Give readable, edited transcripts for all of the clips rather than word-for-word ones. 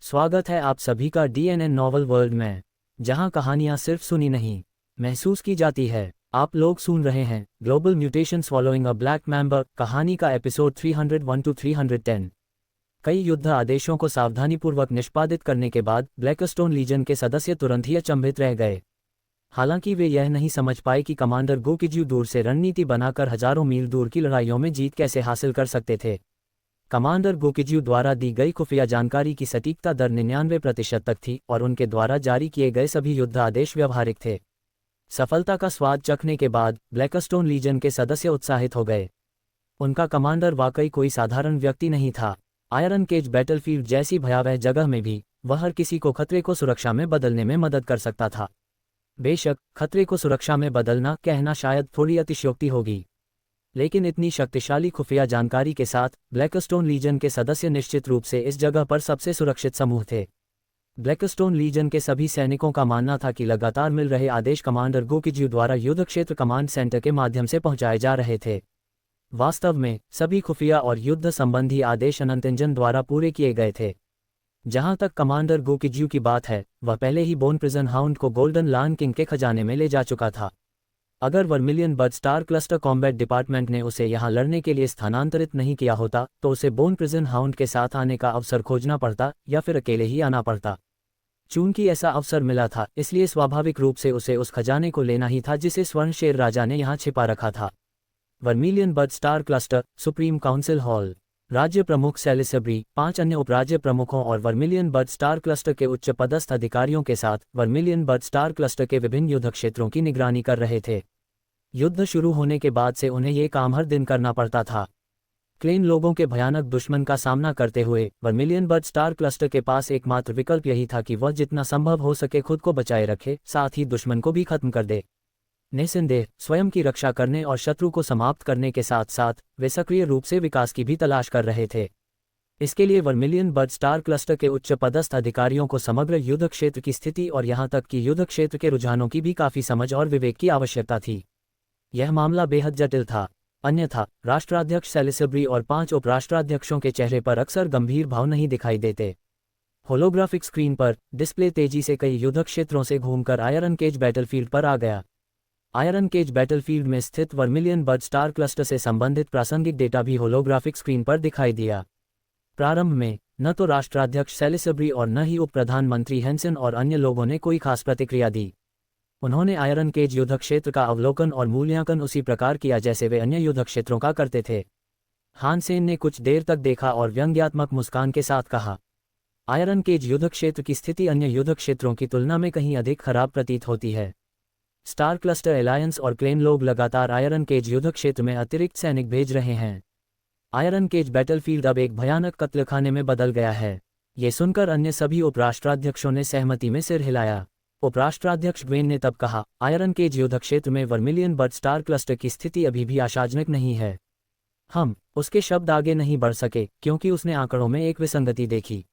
स्वागत है आप सभी का डीएनएन नॉवल वर्ल्ड में, जहां कहानियां सिर्फ सुनी नहीं, महसूस की जाती है। आप लोग सुन रहे हैं global mutations following a black member कहानी का एपिसोड 301 to 310। कई युद्ध आदेशों को सावधानीपूर्वक निष्पादित करने के बाद ब्लैकस्टोन लीजन के सदस्य तुरंत ही अचंभित रह गए। हालांकि वे यह नहीं समझ पाए कि कमांडर गो किज्यू दूर से रणनीति बनाकर हजारों मील दूर की लड़ाइयों में जीत कैसे हासिल कर सकते थे। कमांडर गो किज्यू द्वारा दी गई खुफिया जानकारी की सटीकता दर 99% तक थी और उनके द्वारा जारी किए गए सभी युद्ध आदेश व्यवहारिक थे। सफलता का स्वाद चखने के बाद ब्लैकस्टोन लीजन के सदस्य उत्साहित हो गए। उनका कमांडर वाकई कोई साधारण व्यक्ति नहीं था। आयरन केज बैटलफील्ड जैसी भयावह जगह में भी वह हर किसी को खतरे को सुरक्षा में बदलने में मदद कर सकता था। बेशक खतरे को सुरक्षा में बदलना कहना शायद थोड़ी अतिशयोक्ति होगी, लेकिन इतनी शक्तिशाली खुफिया जानकारी के साथ ब्लैकस्टोन लीजन के सदस्य निश्चित रूप से इस जगह पर सबसे सुरक्षित समूह थे। ब्लैकस्टोन लीजन के सभी सैनिकों का मानना था कि लगातार मिल रहे आदेश कमांडर गो किज्यू द्वारा युद्ध क्षेत्र कमांड सेंटर के माध्यम से पहुंचाए जा रहे थे। वास्तव में सभी खुफिया और युद्ध संबंधी आदेश अनंत इंजन द्वारा पूरे किए गए थे। जहां तक कमांडर गो किज्यू की बात है, वह पहले ही बोन प्रिजन हाउंड को गोल्डन लान किंग के खजाने में ले जा चुका था। अगर vermilion Bird Star cluster combat department ने उसे यहां लड़ने के लिए स्थानांतरित नहीं किया होता तो उसे बोन प्रिजन हाउंड के साथ आने का अवसर खोजना पड़ता या फिर अकेले ही आना पड़ता। चूंकि ऐसा अवसर मिला था, इसलिए स्वाभाविक रूप से उसे उस खजाने को लेना ही था जिसे स्वर्ण शेर राजा ने यहां छिपा रखा था। Vermilion Bird Star cluster supreme council hall. राज्य प्रमुख सेलिसब्री 5 अन्य उपराज्य प्रमुखों और वर्मिलियन बर्ड स्टार क्लस्टर के उच्च पदस्थ अधिकारियों के साथ वर्मिलियन बर्ड स्टार क्लस्टर के विभिन्न युद्ध क्षेत्रों की निगरानी कर रहे थे। युद्ध शुरू होने के बाद से उन्हें ये काम हर दिन करना पड़ता था। क्लेन लोगों के भयानक दुश्मन का सामना करते हुए वर्मिलियन बर्ड स्टार क्लस्टर के पास एकमात्र विकल्प यही था कि वह जितना संभव हो सके खुद को बचाए रखे, साथ ही दुश्मन को भी खत्म कर दे। निस्संदेह स्वयं की रक्षा करने और शत्रु को समाप्त करने के साथ साथ वे सक्रिय रूप से विकास की भी तलाश कर रहे थे। इसके लिए वर्मिलियन बर्ड स्टार क्लस्टर के उच्च पदस्थ अधिकारियों को समग्र युद्ध क्षेत्र की स्थिति और यहां तक कि युद्ध क्षेत्र के रुझानों की भी काफी समझ और विवेक की आवश्यकता थी। यह मामला बेहद जटिल था। अन्यथा राष्ट्राध्यक्ष सेलिसब्री और 5 उपराष्ट्राध्यक्षों के चेहरे पर अक्सर गंभीर भाव नहीं दिखाई देते। होलोग्राफिक स्क्रीन पर डिस्प्ले तेजी से कई युद्ध क्षेत्रों से घूमकर आयरन केज बैटलफील्ड पर आ गया। आयरन केज बैटलफील्ड में स्थित वर्मिलियन बर्ड स्टार क्लस्टर से संबंधित प्रासंगिक डेटा भी होलोग्राफिक स्क्रीन पर दिखाई दिया। प्रारंभ में न तो राष्ट्राध्यक्ष सेलिसब्री और न ही उप प्रधानमंत्री हेंसन और अन्य लोगों ने कोई खास प्रतिक्रिया दी। उन्होंने आयरन केज युद्ध क्षेत्र का अवलोकन और मूल्यांकन उसी प्रकार किया जैसे वे अन्य युद्ध क्षेत्रों का करते थे। हानसेन ने कुछ देर तक देखा और व्यंग्यात्मक मुस्कान के साथ कहा, आयरन केज युद्ध क्षेत्र की स्थिति अन्य युद्ध क्षेत्रों की तुलना में कहीं अधिक खराब प्रतीत होती है। स्टार क्लस्टर एलायंस और क्लेन लोग लगातार आयरन केज युद्ध क्षेत्र में अतिरिक्त सैनिक भेज रहे हैं। आयरन केज बैटलफील्ड अब एक भयानक कत्लखाने में बदल गया है। ये सुनकर अन्य सभी उपराष्ट्राध्यक्षों ने सहमति में सिर हिलाया। उपराष्ट्राध्यक्ष ग्वेन ने तब कहा, आयरन केज युद्ध क्षेत्र में वर्मिलियन बर्ड स्टार क्लस्टर की स्थिति अभी भी आशाजनक नहीं है। हम उसके शब्द आगे नहीं बढ़ सके क्योंकि उसने आंकड़ों में एक विसंगति देखी।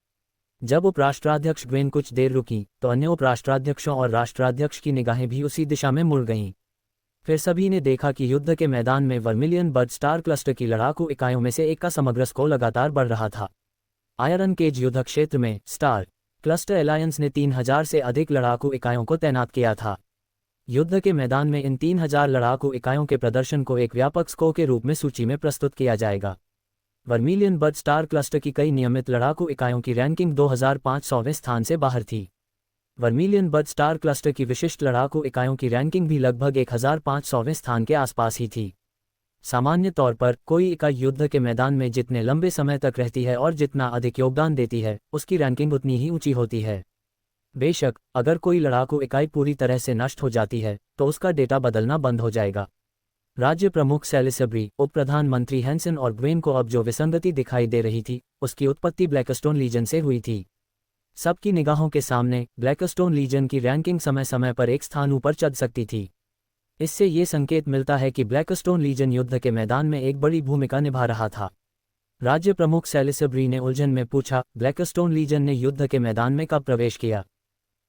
जब उपराष्ट्राध्यक्ष ग्वेन कुछ देर रुकी तो अन्य उपराष्ट्राध्यक्षों और राष्ट्राध्यक्ष की निगाहें भी उसी दिशा में मुड़ गईं। फिर सभी ने देखा कि युद्ध के मैदान में वर्मिलियन बर्ड स्टार क्लस्टर की लड़ाकू इकाइयों में से एक का समग्र स्कोर लगातार बढ़ रहा था। आयरन केज युद्ध क्षेत्र में स्टार क्लस्टर एलायंस ने 3000 से अधिक लड़ाकू इकाइयों को तैनात किया था। युद्ध के मैदान में इन 3000 लड़ाकू इकाइयों के प्रदर्शन को एक व्यापक स्कोर के रूप में सूची में प्रस्तुत किया जाएगा। वर्मिलियन बर्ड स्टार क्लस्टर की कई नियमित लड़ाकू इकाइयों की रैंकिंग 2500वें स्थान से बाहर थी। वर्मिलियन बर्ड स्टार क्लस्टर की विशिष्ट लड़ाकू इकाइयों की रैंकिंग भी लगभग 1500वें स्थान के आसपास ही थी। सामान्य तौर पर कोई इकाई युद्ध के मैदान में जितने लंबे समय तक रहती है और जितना अधिक योगदान देती है, उसकी रैंकिंग उतनी ही ऊंची होती है। बेशक अगर कोई लड़ाकू इकाई पूरी तरह से नष्ट हो जाती है तो उसका डेटा बदलना बंद हो जाएगा। राज्य प्रमुख सेलिसब्री, उप प्रधानमंत्री हेंसन और ग्वेन को अब जो विसंगति दिखाई दे रही थी उसकी उत्पत्ति ब्लैकस्टोन लीजन से हुई थी। सबकी निगाहों के सामने ब्लैकस्टोन लीजन की रैंकिंग समय समय पर एक स्थान ऊपर चढ़ सकती थी। इससे ये संकेत मिलता है कि ब्लैकस्टोन लीजन युद्ध के मैदान में एक बड़ी भूमिका निभा रहा था। राज्य प्रमुख सेलिसब्री ने उलझन में पूछा, ब्लैकस्टोन लीजन ने युद्ध के मैदान में कब प्रवेश किया?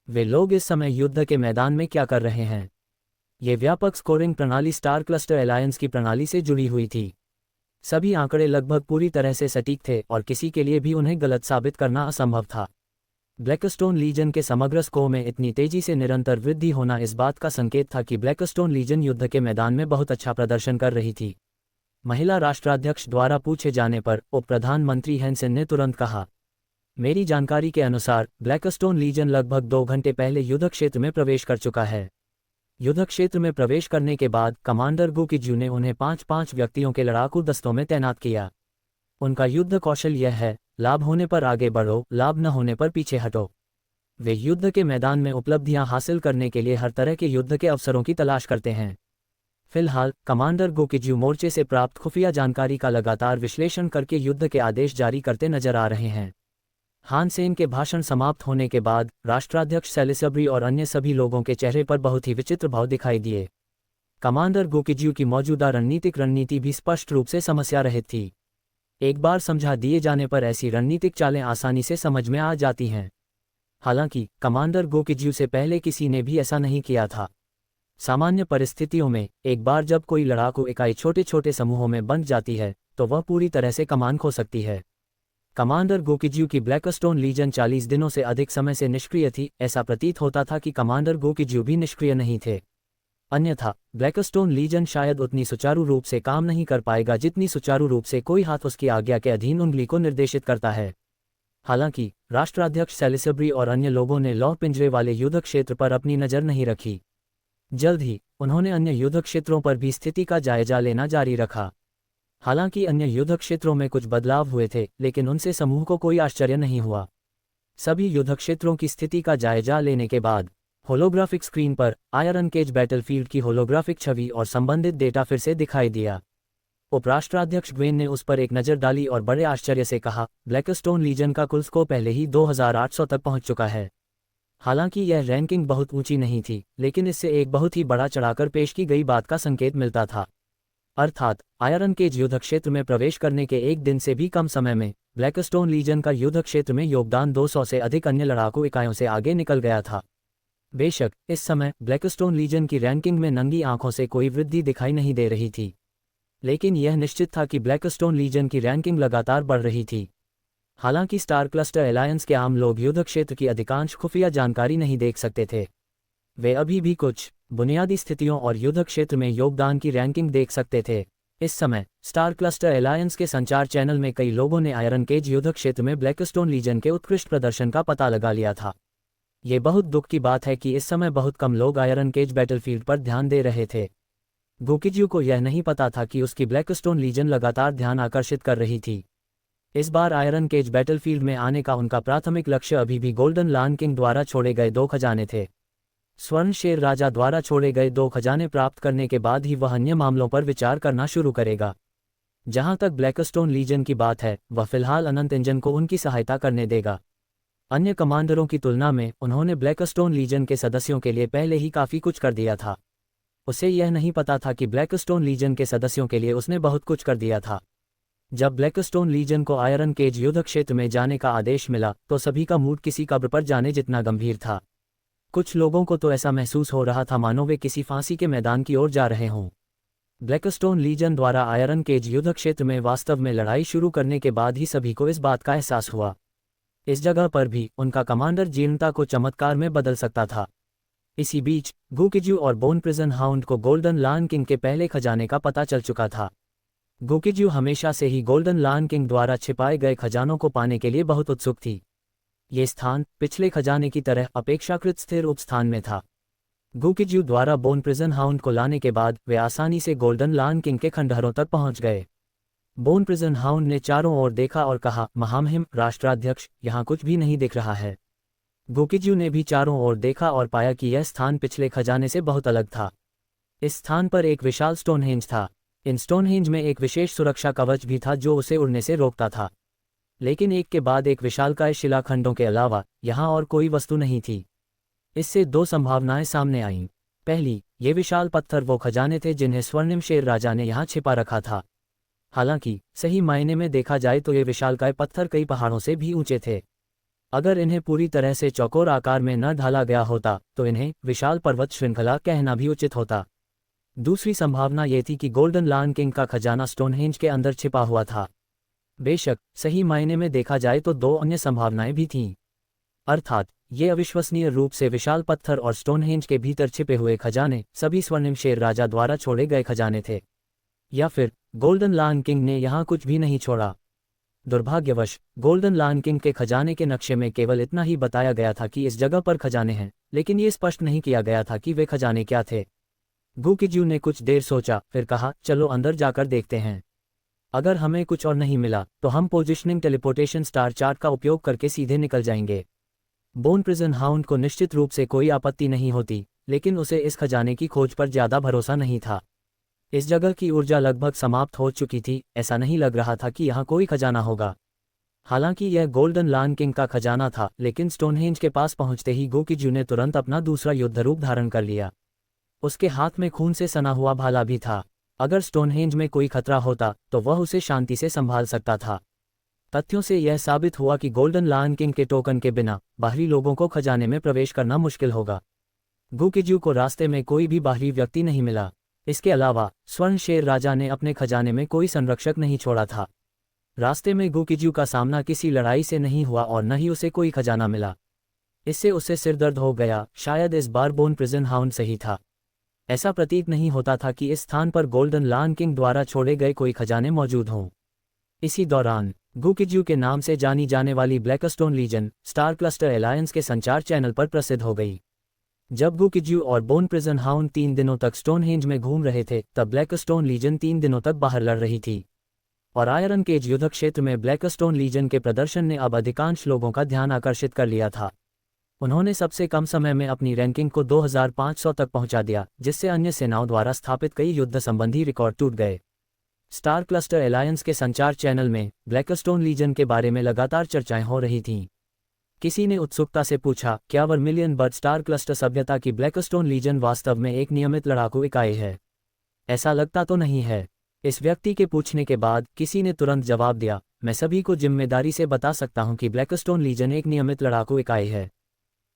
वे लोग इस समय युद्ध के मैदान में क्या कर रहे हैं? ये व्यापक स्कोरिंग प्रणाली स्टार क्लस्टर एलायंस की प्रणाली से जुड़ी हुई थी। सभी आंकड़े लगभग पूरी तरह से सटीक थे और किसी के लिए भी उन्हें गलत साबित करना असंभव था। ब्लैकस्टोन लीजन के समग्र स्कोर में इतनी तेजी से निरंतर वृद्धि होना इस बात का संकेत था कि ब्लैकस्टोन लीजन युद्ध के मैदान में बहुत अच्छा प्रदर्शन कर रही थी। महिला राष्ट्राध्यक्ष द्वारा पूछे जाने पर उप प्रधानमंत्री हैंसेन ने तुरंत कहा, मेरी जानकारी के अनुसार ब्लैकस्टोन लीजन लगभग 2 घंटे पहले युद्ध क्षेत्र में प्रवेश कर चुका है। युद्ध क्षेत्र में प्रवेश करने के बाद कमांडर गो किज्यू ने उन्हें 5-5 व्यक्तियों के लड़ाकू दस्तों में तैनात किया। उनका युद्ध कौशल यह है, लाभ होने पर आगे बढ़ो, लाभ न होने पर पीछे हटो। वे युद्ध के मैदान में उपलब्धियां हासिल करने के लिए हर तरह के युद्ध के अवसरों की तलाश करते हैं। फिलहाल कमांडर गो किज्यू मोर्चे से प्राप्त खुफिया जानकारी का लगातार विश्लेषण करके युद्ध के आदेश जारी करते नजर आ रहे हैं। हानसेन के भाषण समाप्त होने के बाद राष्ट्राध्यक्ष सेलिसब्री और अन्य सभी लोगों के चेहरे पर बहुत ही विचित्र भाव दिखाई दिए। कमांडर गो किज्यू की मौजूदा रणनीति भी स्पष्ट रूप से समस्या रहित थी। एक बार समझा दिए जाने पर ऐसी रणनीतिक चालें आसानी से समझ में आ जाती हैं। हालांकि कमांडर गो किज्यू से पहले किसी ने भी ऐसा नहीं किया था। सामान्य परिस्थितियों में एक बार जब कोई लड़ाकू इकाई छोटे छोटे समूहों में बंट जाती है तो वह पूरी तरह से कमान खो सकती है। कमांडर गो किज्यू की ब्लैकस्टोन लीजन 40 दिनों से अधिक समय से निष्क्रिय थी। ऐसा प्रतीत होता था कि कमांडर गो किज्यू भी निष्क्रिय नहीं थे। अन्यथा ब्लैकस्टोन लीजन शायद उतनी सुचारू रूप से काम नहीं कर पाएगा जितनी सुचारू रूप से कोई हाथ उसकी आज्ञा के अधीन उंगली को निर्देशित करता है। हालांकि राष्ट्राध्यक्ष सेलिसब्री और अन्य लोगों ने लौह पिंजरे वाले युद्ध क्षेत्र पर अपनी नज़र नहीं रखी। जल्द ही उन्होंने अन्य युद्ध क्षेत्रों पर भी स्थिति का जायजा लेना जारी रखा। हालांकि अन्य युद्ध क्षेत्रों में कुछ बदलाव हुए थे, लेकिन उनसे समूह को कोई आश्चर्य नहीं हुआ। सभी युद्ध क्षेत्रों की स्थिति का जायजा लेने के बाद होलोग्राफिक स्क्रीन पर आयरन केज बैटलफील्ड की होलोग्राफिक छवि और संबंधित डेटा फिर से दिखाई दिया। उपराष्ट्राध्यक्ष ग्वेन ने उस पर एक नज़र डाली और बड़े आश्चर्य से कहा, ब्लैकस्टोन लीजन का कुल स्कोर पहले ही 2800 तक पहुंच चुका है। हालांकि यह रैंकिंग बहुत ऊंची नहीं थी, लेकिन इससे एक बहुत ही बड़ा चढ़ाकर पेश की गई बात का संकेत मिलता था। अर्थात आयरन केज युद्ध क्षेत्र में प्रवेश करने के एक दिन से भी कम समय में ब्लैकस्टोन लीजन का युद्ध क्षेत्र में योगदान 200 से अधिक अन्य लड़ाकू इकाइयों से आगे निकल गया था। बेशक इस समय ब्लैकस्टोन लीजन की रैंकिंग में नंगी आंखों से कोई वृद्धि दिखाई नहीं दे रही थी, लेकिन यह निश्चित था कि ब्लैकस्टोन लीजन की रैंकिंग लगातार बढ़ रही थी। हालांकि स्टार क्लस्टर एलायंस के आम लोग युद्ध क्षेत्र की अधिकांश खुफिया जानकारी नहीं देख सकते थे। वे अभी भी कुछ बुनियादी स्थितियों और युद्ध क्षेत्र में योगदान की रैंकिंग देख सकते थे। इस समय स्टार क्लस्टर एलायंस के संचार चैनल में कई लोगों ने आयरन केज युद्ध क्षेत्र में ब्लैकस्टोन लीजन के उत्कृष्ट प्रदर्शन का पता लगा लिया था। ये बहुत दुख की बात है कि इस समय बहुत कम लोग आयरन केज बैटलफील्ड पर ध्यान दे रहे थे। गो किज्यू को यह नहीं पता था कि उसकी ब्लैकस्टोन लीजन लगातार ध्यान आकर्षित कर रही थी। इस बार आयरन केज बैटलफील्ड में आने का उनका प्राथमिक लक्ष्य अभी भी गोल्डन लान किंग द्वारा छोड़े गए 2 खजाने थे। स्वर्ण शेर राजा द्वारा छोड़े गए 2 खजाने प्राप्त करने के बाद ही वह अन्य मामलों पर विचार करना शुरू करेगा। जहां तक ब्लैकस्टोन लीजन की बात है, वह फिलहाल अनंत इंजन को उनकी सहायता करने देगा। अन्य कमांडरों की तुलना में उन्होंने ब्लैकस्टोन लीजन के सदस्यों के लिए पहले ही काफ़ी कुछ कर दिया था। उसे यह नहीं पता था कि ब्लैकस्टोन लीजन के सदस्यों के लिए उसने बहुत कुछ कर दिया था। जब ब्लैकस्टोन लीजन को आयरन केज युद्ध क्षेत्र में जाने का आदेश मिला तो सभी का मूड किसी कब्र पर जाने जितना गंभीर था। कुछ लोगों को तो ऐसा महसूस हो रहा था मानो वे किसी फांसी के मैदान की ओर जा रहे हों। ब्लैकस्टोन लीजन द्वारा आयरन केज युद्ध क्षेत्र में वास्तव में लड़ाई शुरू करने के बाद ही सभी को इस बात का एहसास हुआ। इस जगह पर भी उनका कमांडर जीर्णता को चमत्कार में बदल सकता था। इसी बीच गो किज्यू और बोन प्रिजन हाउंड को गोल्डन लान किंग के पहले खजाने का पता चल चुका था। गो किज्यू हमेशा से ही गोल्डन लान किंग द्वारा छिपाए गए खजानों को पाने के लिए बहुत उत्सुक थी। ये स्थान पिछले खजाने की तरह अपेक्षाकृत स्थिर उपस्थान में था। गो किज्यू द्वारा बोन प्रिजन हाउंड को लाने के बाद वे आसानी से गोल्डन लान किंग के खंडहरों तक पहुंच गए। बोन प्रिजन हाउंड ने चारों ओर देखा और कहा, महामहिम राष्ट्राध्यक्ष, यहाँ कुछ भी नहीं दिख रहा है। गो किज्यू ने भी चारों ओर देखा और पाया कि यह स्थान पिछले खजाने से बहुत अलग था। इस स्थान पर एक विशाल स्टोनहेंज था। इन स्टोनहेंज में एक विशेष सुरक्षा कवच भी था जो उसे उड़ने से रोकता था। लेकिन एक के बाद एक विशालकाय शिलाखंडों के अलावा यहाँ और कोई वस्तु नहीं थी। इससे 2 संभावनाएं सामने आईं। पहली, ये विशाल पत्थर वो खजाने थे जिन्हें स्वर्णिम शेर राजा ने यहाँ छिपा रखा था। हालांकि सही मायने में देखा जाए तो ये विशालकाय पत्थर कई पहाड़ों से भी ऊंचे थे। अगर इन्हें पूरी तरह से चौकोर आकार में न ढाला गया होता तो इन्हें विशाल पर्वत श्रृंखला कहना भी उचित होता। दूसरी संभावना ये थी कि गोल्डन लान किंग का खजाना स्टोनहेंज के अंदर छिपा हुआ था। बेशक सही मायने में देखा जाए तो 2 अन्य संभावनाएं भी थीं। अर्थात ये अविश्वसनीय रूप से विशाल पत्थर और स्टोनहेंज के भीतर छिपे हुए खजाने सभी स्वर्णिम शेर राजा द्वारा छोड़े गए खजाने थे। या फिर गोल्डन लायन किंग ने यहाँ कुछ भी नहीं छोड़ा। दुर्भाग्यवश गोल्डन लायन किंग के खजाने के नक्शे में केवल इतना ही बताया गया था कि इस जगह पर खजाने हैं, लेकिन ये स्पष्ट नहीं किया गया था कि वे खजाने क्या थे। गुकिजू ने कुछ देर सोचा, फिर कहा, चलो अंदर जाकर देखते हैं। अगर हमें कुछ और नहीं मिला तो हम पोजिशनिंग टेलीपोर्टेशन स्टार चार्ट का उपयोग करके सीधे निकल जाएंगे। बोन प्रिजन हाउंड को निश्चित रूप से कोई आपत्ति नहीं होती, लेकिन उसे इस खजाने की खोज पर ज्यादा भरोसा नहीं था। इस जगह की ऊर्जा लगभग समाप्त हो चुकी थी, ऐसा नहीं लग रहा था कि यहाँ कोई खजाना होगा। हालांकि यह गोल्डन लायन किंग का खजाना था, लेकिन स्टोनहेंज के पास पहुंचते ही गुकिजू ने तुरंत अपना दूसरा युद्ध रूप धारण कर लिया। उसके हाथ में खून से सना हुआ भाला भी था। अगर स्टोनहेंज में कोई खतरा होता तो वह उसे शांति से संभाल सकता था। तथ्यों से यह साबित हुआ कि गोल्डन लायन किंग के टोकन के बिना बाहरी लोगों को खजाने में प्रवेश करना मुश्किल होगा। गुकिजू को रास्ते में कोई भी बाहरी व्यक्ति नहीं मिला। इसके अलावा स्वर्ण शेर राजा ने अपने खजाने में कोई संरक्षक नहीं छोड़ा था। रास्ते में गुकिजू का सामना किसी लड़ाई से नहीं हुआ और न ही उसे कोई खजाना मिला। इससे उसे सिरदर्द हो गया। शायद इस बार बोन प्रिजन हाउंड सही था। ऐसा प्रतीत नहीं होता था कि इस स्थान पर गोल्डन लायन किंग द्वारा छोड़े गए कोई खजाने मौजूद हों। इसी दौरान गुकिजू के नाम से जानी जाने वाली Blackstone Legion Star Cluster Alliance के संचार चैनल पर प्रसिद्ध हो गई। जब गुकिजू और बोन प्रिजन हाउंड 3 दिनों तक स्टोनहेंज में घूम रहे थे, तब ब्लैकस्टोन लीजन 3 दिनों तक बाहर लड़ रही थी। और आयरन केज युद्ध क्षेत्र में ब्लैकस्टोन लीजन के प्रदर्शन ने अब अधिकांश लोगों का ध्यान आकर्षित कर लिया था। उन्होंने सबसे कम समय में अपनी रैंकिंग को 2500 तक पहुंचा दिया, जिससे अन्य सेनाओं द्वारा स्थापित कई युद्ध संबंधी रिकॉर्ड टूट गए। स्टार क्लस्टर एलायंस के संचार चैनल में ब्लैकस्टोन लीजन के बारे में लगातार चर्चाएं हो रही थीं। किसी ने उत्सुकता से पूछा, क्या वर्मिलियन बर्ड स्टार क्लस्टर सभ्यता की ब्लैकस्टोन लीजन वास्तव में एक नियमित लड़ाकू इकाई है? ऐसा लगता तो नहीं है। इस व्यक्ति के पूछने के बाद किसी ने तुरंत जवाब दिया, मैं सभी को जिम्मेदारी से बता सकता हूं कि ब्लैकस्टोन लीजन एक नियमित लड़ाकू इकाई है।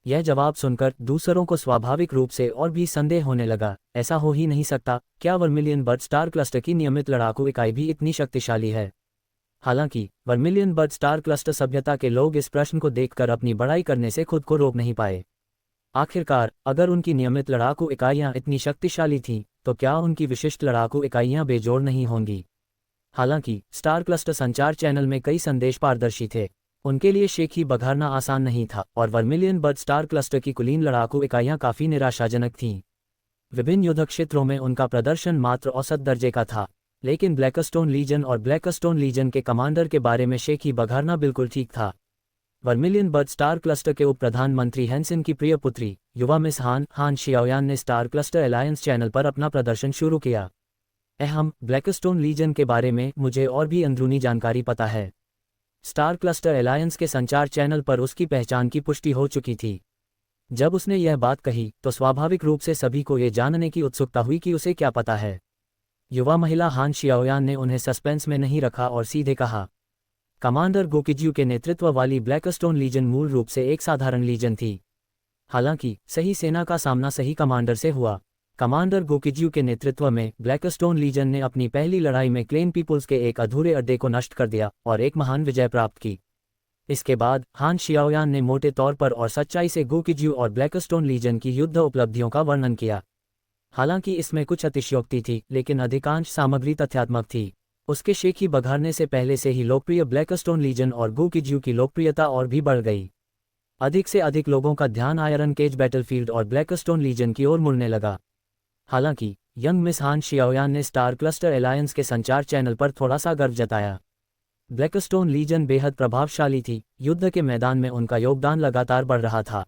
यह जवाब सुनकर दूसरों को स्वाभाविक रूप से और भी संदेह होने लगा। ऐसा हो ही नहीं सकता। क्या वर्मिलियन बर्ड स्टार क्लस्टर की नियमित लड़ाकू इकाई भी इतनी शक्तिशाली है? हालांकि वर्मिलियन बर्ड स्टार क्लस्टर सभ्यता के लोग इस प्रश्न को देखकर अपनी बड़ाई करने से खुद को रोक नहीं पाए। आखिरकार, अगर उनकी नियमित लड़ाकू इकाइयां इतनी शक्तिशाली थीं, तो क्या उनकी विशिष्ट लड़ाकू इकाइयां बेजोड़ नहीं होंगी? हालांकि स्टार क्लस्टर संचार चैनल में कई संदेश पारदर्शी थे। उनके लिए शेखी बघारना आसान नहीं था, और वर्मिलियन बर्ड स्टार क्लस्टर की कुलीन लड़ाकू इकाइयां काफी निराशाजनक थीं। विभिन्न युद्ध क्षेत्रों में उनका प्रदर्शन मात्र औसत दर्जे का था, लेकिन ब्लैकस्टोन लीजन और ब्लैकस्टोन लीजन के कमांडर के बारे में शेखी बघारना बिल्कुल ठीक था। वर्मिलियन बर्ड स्टार क्लस्टर के उप प्रधानमंत्री हैंसन की प्रिय पुत्री युवा मिस हान शियाओयान ने स्टार क्लस्टर एलायंस चैनल पर अपना प्रदर्शन शुरू किया। ब्लैकस्टोन लीजन के बारे में मुझे और भी अंदरूनी जानकारी पता है। स्टार क्लस्टर एलायंस के संचार चैनल पर उसकी पहचान की पुष्टि हो चुकी थी। जब उसने यह बात कही तो स्वाभाविक रूप से सभी को ये जानने की उत्सुकता हुई कि उसे क्या पता है। युवा महिला हान शियाओयान ने उन्हें सस्पेंस में नहीं रखा और सीधे कहा, कमांडर गुकिजू के नेतृत्व वाली ब्लैकस्टोन लीजन मूल रूप से एक साधारण लीजन थी। हालांकि सही सेना का सामना सही कमांडर से हुआ। कमांडर गुकिजू के नेतृत्व में ब्लैकस्टोन लीजन ने अपनी पहली लड़ाई में क्लेन पीपुल्स के एक अधूरे अड्डे को नष्ट कर दिया और एक महान विजय प्राप्त की। इसके बाद हान शियाओयान ने मोटे तौर पर और सच्चाई से गुकिजू और ब्लैकस्टोन लीजन की युद्ध उपलब्धियों का वर्णन किया। हालांकि इसमें कुछ अतिशयोक्ति थी, लेकिन अधिकांश सामग्री तथ्यात्मक थी। उसके शेखी बघारने से पहले से ही लोकप्रिय ब्लैकस्टोन लीजन और गुकिजू की लोकप्रियता और भी बढ़ गई। अधिक से अधिक लोगों का ध्यान आयरन केज बैटलफील्ड और ब्लैकस्टोन लीजन की ओर मुड़ने लगा। हालांकि यंग मिस हान शियाओयान ने स्टार क्लस्टर एलायंस के संचार चैनल पर थोड़ा सा गर्व जताया। ब्लैकस्टोन लीजन बेहद प्रभावशाली थी। युद्ध के मैदान में उनका योगदान लगातार बढ़ रहा था।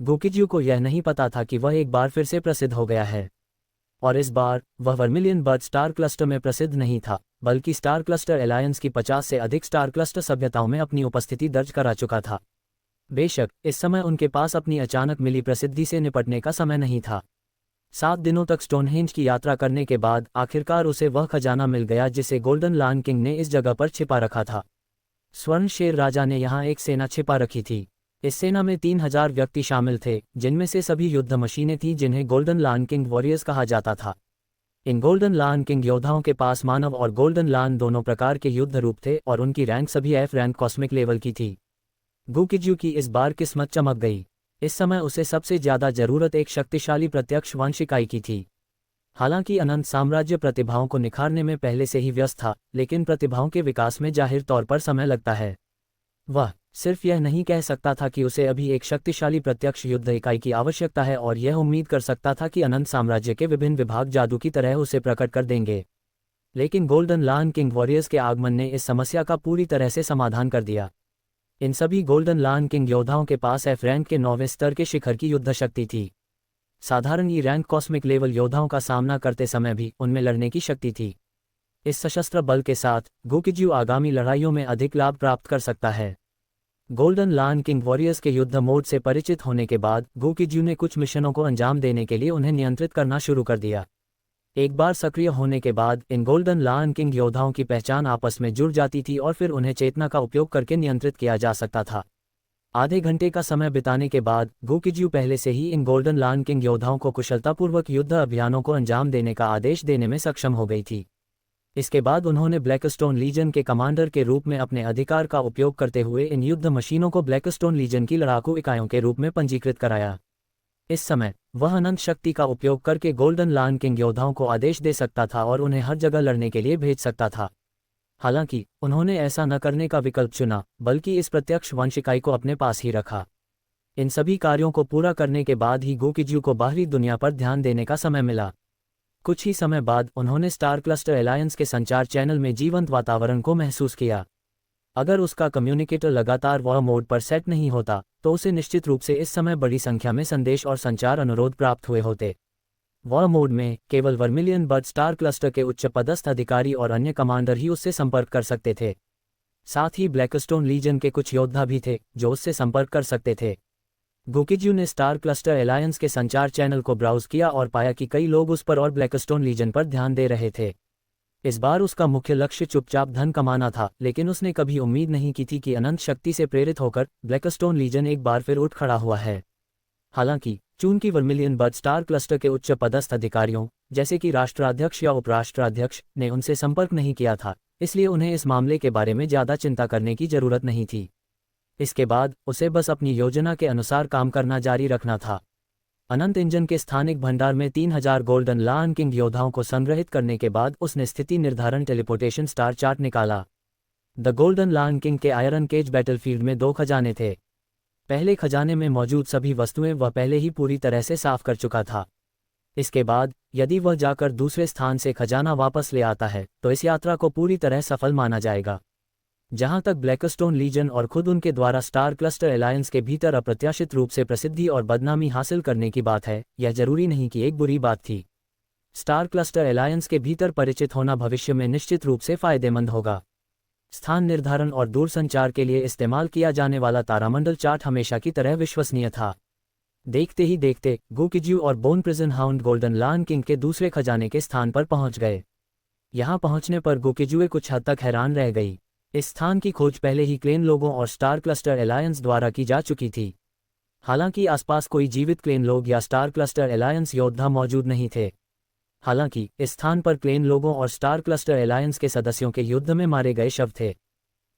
गुकिजू को यह नहीं पता था कि वह एक बार फिर से प्रसिद्ध हो गया है, और इस बार वह वर्मिलियन बर्ड स्टार क्लस्टर में प्रसिद्ध नहीं था, बल्कि स्टार क्लस्टर एलायंस की 50 से अधिक स्टार क्लस्टर सभ्यताओं में अपनी उपस्थिति दर्ज करा चुका था। बेशक इस समय उनके पास अपनी अचानक मिली प्रसिद्धि से निपटने का समय नहीं था। 7 दिनों तक स्टोनहेंज की यात्रा करने के बाद आखिरकार उसे वह खजाना मिल गया जिसे गोल्डन लायन किंग ने इस जगह पर छिपा रखा था। स्वर्ण शेर राजा ने यहाँ एक सेना छिपा रखी थी। इस सेना में 3000 व्यक्ति शामिल थे, जिनमें से सभी युद्ध मशीनें थीं जिन्हें गोल्डन लायन किंग वॉरियर्स कहा जाता था। इन गोल्डन लायन किंग योद्धाओं के पास मानव और गोल्डन लायन दोनों प्रकार के युद्ध रूप थे और उनकी रैंक सभी F रैंक कॉस्मिक लेवल की थी। गुकिज्यू की इस बार किस्मत चमक गई। इस समय उसे सबसे ज्यादा जरूरत एक शक्तिशाली प्रत्यक्ष वंशिकाई की थी। हालांकि अनंत साम्राज्य प्रतिभाओं को निखारने में पहले से ही व्यस्त था, लेकिन प्रतिभाओं के विकास में जाहिर तौर पर समय लगता है। वह सिर्फ यह नहीं कह सकता था कि उसे अभी एक शक्तिशाली प्रत्यक्ष युद्ध इकाई की आवश्यकता है और यह उम्मीद कर सकता था कि अनंत साम्राज्य के विभिन्न विभाग जादू की तरह उसे प्रकट कर देंगे। लेकिन गोल्डन लायन किंग वॉरियर्स के आगमन ने इस समस्या का पूरी तरह से समाधान कर दिया। इन सभी गोल्डन लायन किंग योद्धाओं के पास एफ रैंक के 9वें स्तर के शिखर की युद्ध शक्ति थी। साधारण ई रैंक कॉस्मिक लेवल योद्धाओं का सामना करते समय भी उनमें लड़ने की शक्ति थी। इस सशस्त्र बल के साथ गुकिज्यू आगामी लड़ाइयों में अधिक लाभ प्राप्त कर सकता है। गोल्डन लायन किंग वॉरियर्स के युद्ध मोड से परिचित होने के बाद गुकिज्यू ने कुछ मिशनों को अंजाम देने के लिए उन्हें नियंत्रित करना शुरू कर दिया। एक बार सक्रिय होने के बाद इन गोल्डन लायन किंग योद्धाओं की पहचान आपस में जुड़ जाती थी और फिर उन्हें चेतना का उपयोग करके नियंत्रित किया जा सकता था। आधे घंटे का समय बिताने के बाद गुकिज्यू पहले से ही इन गोल्डन लायन किंग योद्धाओं को कुशलतापूर्वक युद्ध अभियानों को अंजाम देने का आदेश देने में सक्षम हो गई थी। इसके बाद उन्होंने ब्लैकस्टोन लीजन के कमांडर के रूप में अपने अधिकार का उपयोग करते हुए इन युद्ध मशीनों को ब्लैकस्टोन लीजन की लड़ाकू इकाइयों के रूप में पंजीकृत कराया। इस समय वह अनंत शक्ति का उपयोग करके गोल्डन लायन किंग योद्धाओं को आदेश दे सकता था और उन्हें हर जगह लड़ने के लिए भेज सकता था। हालांकि उन्होंने ऐसा न करने का विकल्प चुना, बल्कि इस प्रत्यक्ष वंशिकाई को अपने पास ही रखा। इन सभी कार्यों को पूरा करने के बाद ही गुकिज्यू को बाहरी दुनिया पर ध्यान देने का समय मिला। कुछ ही समय बाद उन्होंने स्टार क्लस्टर एलायंस के संचार चैनल में जीवंत वातावरण को महसूस किया। अगर उसका कम्युनिकेटर लगातार वॉर मोड पर सेट नहीं होता तो उसे निश्चित रूप से इस समय बड़ी संख्या में संदेश और संचार अनुरोध प्राप्त हुए होते। वॉर मोड में केवल वर्मिलियन बर्ड स्टार क्लस्टर के उच्च पदस्थ अधिकारी और अन्य कमांडर ही उससे संपर्क कर सकते थे। साथ ही ब्लैकस्टोन लीजन के कुछ योद्धा भी थे जो उससे संपर्क कर सकते थे। गुकिज्यू ने स्टार क्लस्टर एलायंस के संचार चैनल को ब्राउज किया और पाया कि कई लोग उस पर और ब्लैकस्टोन लीजन पर ध्यान दे रहे थे। इस बार उसका मुख्य लक्ष्य चुपचाप धन कमाना था, लेकिन उसने कभी उम्मीद नहीं की थी कि अनंत शक्ति से प्रेरित होकर ब्लैकस्टोन लीजन एक बार फिर उठ खड़ा हुआ है। हालांकि चूंकि वर्मिलियन बर्ड स्टार क्लस्टर के उच्च पदस्थ अधिकारियों जैसे कि राष्ट्राध्यक्ष या उपराष्ट्राध्यक्ष ने उनसे संपर्क नहीं किया था, इसलिए उन्हें इस मामले के बारे में ज्यादा चिंता करने की जरूरत नहीं थी। इसके बाद उसे बस अपनी योजना के अनुसार काम करना जारी रखना था। अनंत इंजन के स्थानिक भंडार में 3000 गोल्डन लायन किंग योद्धाओं को संग्रहित करने के बाद उसने स्थिति निर्धारण टेलीपोर्टेशन स्टार चार्ट निकाला। द गोल्डन लायन किंग के आयरन केज बैटलफील्ड में 2 खजाने थे। पहले खजाने में मौजूद सभी वस्तुएं वह पहले ही पूरी तरह से साफ कर चुका था। इसके बाद यदि वह जाकर दूसरे स्थान से खजाना वापस ले आता है तो इस यात्रा को पूरी तरह सफल माना जाएगा। जहां तक ब्लैकस्टोन लीजन और खुद उनके द्वारा स्टार क्लस्टर एलायंस के भीतर अप्रत्याशित रूप से प्रसिद्धि और बदनामी हासिल करने की बात है, यह जरूरी नहीं कि एक बुरी बात थी। स्टार क्लस्टर एलायंस के भीतर परिचित होना भविष्य में निश्चित रूप से फायदेमंद होगा। स्थान निर्धारण और दूरसंचार के लिए इस्तेमाल किया जाने वाला तारामंडल चार्ट हमेशा की तरह विश्वसनीय था। देखते ही देखते गुकिज्यू और Bone Prison Hound Golden Lion King के दूसरे खजाने के स्थान पर पहुंच गए। यहां पहुंचने पर गुकिज्यू कुछ हद तक हैरान रह गई। इस स्थान की खोज पहले ही क्लेन लोगों और स्टार क्लस्टर एलायंस द्वारा की जा चुकी थी। हालांकि आसपास कोई जीवित क्लेन लोग या स्टार क्लस्टर एलायंस योद्धा मौजूद नहीं थे। हालांकि इस स्थान पर क्लेन लोगों और स्टार क्लस्टर एलायंस के सदस्यों के युद्ध में मारे गए शव थे।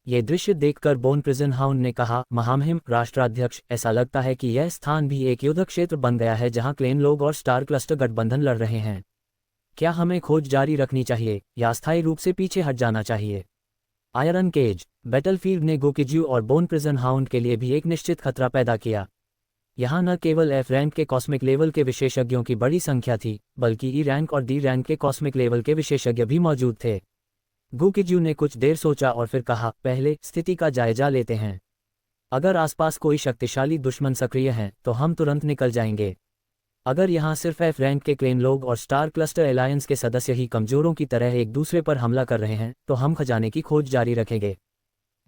ये दृश्य देखकर बोन प्रिजन हाउंड ने कहा, महामहिम राष्ट्राध्यक्ष, ऐसा लगता है कि यह स्थान भी एक युद्ध क्षेत्र बन गया है जहां क्लेन लोग और स्टार क्लस्टर गठबंधन लड़ रहे हैं। क्या हमें खोज जारी रखनी चाहिए या अस्थायी रूप से पीछे हट जाना चाहिए? आयरन केज बैटलफील्ड ने गुकिज्यू और बोन प्रिजन हाउंड के लिए भी एक निश्चित खतरा पैदा किया। यहाँ न केवल एफ रैंक के कॉस्मिक लेवल के विशेषज्ञों की बड़ी संख्या थी, बल्कि ई रैंक और डी रैंक के कॉस्मिक लेवल के विशेषज्ञ भी मौजूद थे। गुकिज्यू ने कुछ देर सोचा और फिर कहा, पहले स्थिति का जायजा लेते हैं। अगर आसपास कोई शक्तिशाली दुश्मन सक्रिय हैं तो हम तुरंत निकल जाएंगे। अगर यहाँ सिर्फ एफ रैंक के क्लेन लोग और स्टार क्लस्टर एलायंस के सदस्य ही कमजोरों की तरह एक दूसरे पर हमला कर रहे हैं तो हम खजाने की खोज जारी रखेंगे।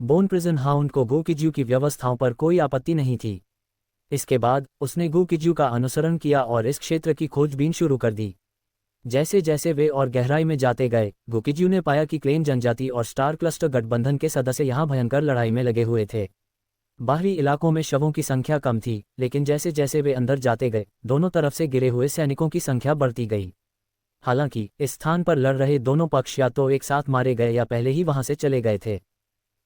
बोन प्रिजन हाउंड को गुकिज्यू की व्यवस्थाओं पर कोई आपत्ति नहीं थी। इसके बाद उसने गुकिज्यू का अनुसरण किया और इस क्षेत्र की खोजबीन शुरू कर दी। जैसे जैसे वे और गहराई में जाते गए, गुकिज्यू ने पाया कि क्लेन जनजाति और स्टार क्लस्टर गठबंधन के सदस्य यहाँ भयंकर लड़ाई में लगे हुए थे। बाहरी इलाकों में शवों की संख्या कम थी, लेकिन जैसे जैसे वे अंदर जाते गए, दोनों तरफ से गिरे हुए सैनिकों की संख्या बढ़ती गई। हालांकि इस स्थान पर लड़ रहे दोनों पक्ष या तो एक साथ मारे गए या पहले ही वहां से चले गए थे।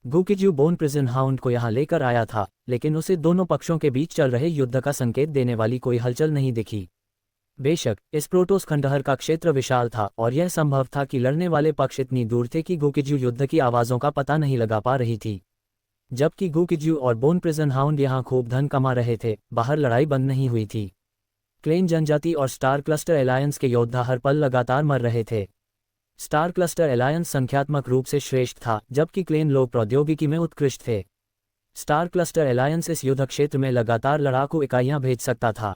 गुकिजू बोन प्रिजन हाउंड को यहाँ लेकर आया था, लेकिन उसे दोनों पक्षों के बीच चल रहे युद्ध का संकेत देने वाली कोई हलचल नहीं दिखी। बेशक इस प्रोटोस खंडहर का क्षेत्र विशाल था और यह संभव था कि लड़ने वाले पक्ष इतनी दूर थे कि गुकिजू युद्ध की आवाज़ों का पता नहीं लगा पा रही थी। जबकि गुकिजू और बोन प्रिजन हाउंड यहाँ खूब धन कमा रहे थे, बाहर लड़ाई बंद नहीं हुई थी। क्लेन जनजाति और स्टार क्लस्टर एलायंस के योद्धा हर पल लगातार मर रहे थे। स्टार क्लस्टर एलायंस संख्यात्मक रूप से श्रेष्ठ था, जबकि क्लेन लोग प्रौद्योगिकी में उत्कृष्ट थे। स्टार क्लस्टर एलायंस इस युद्ध क्षेत्र में लगातार लड़ाकू इकाइयां भेज सकता था।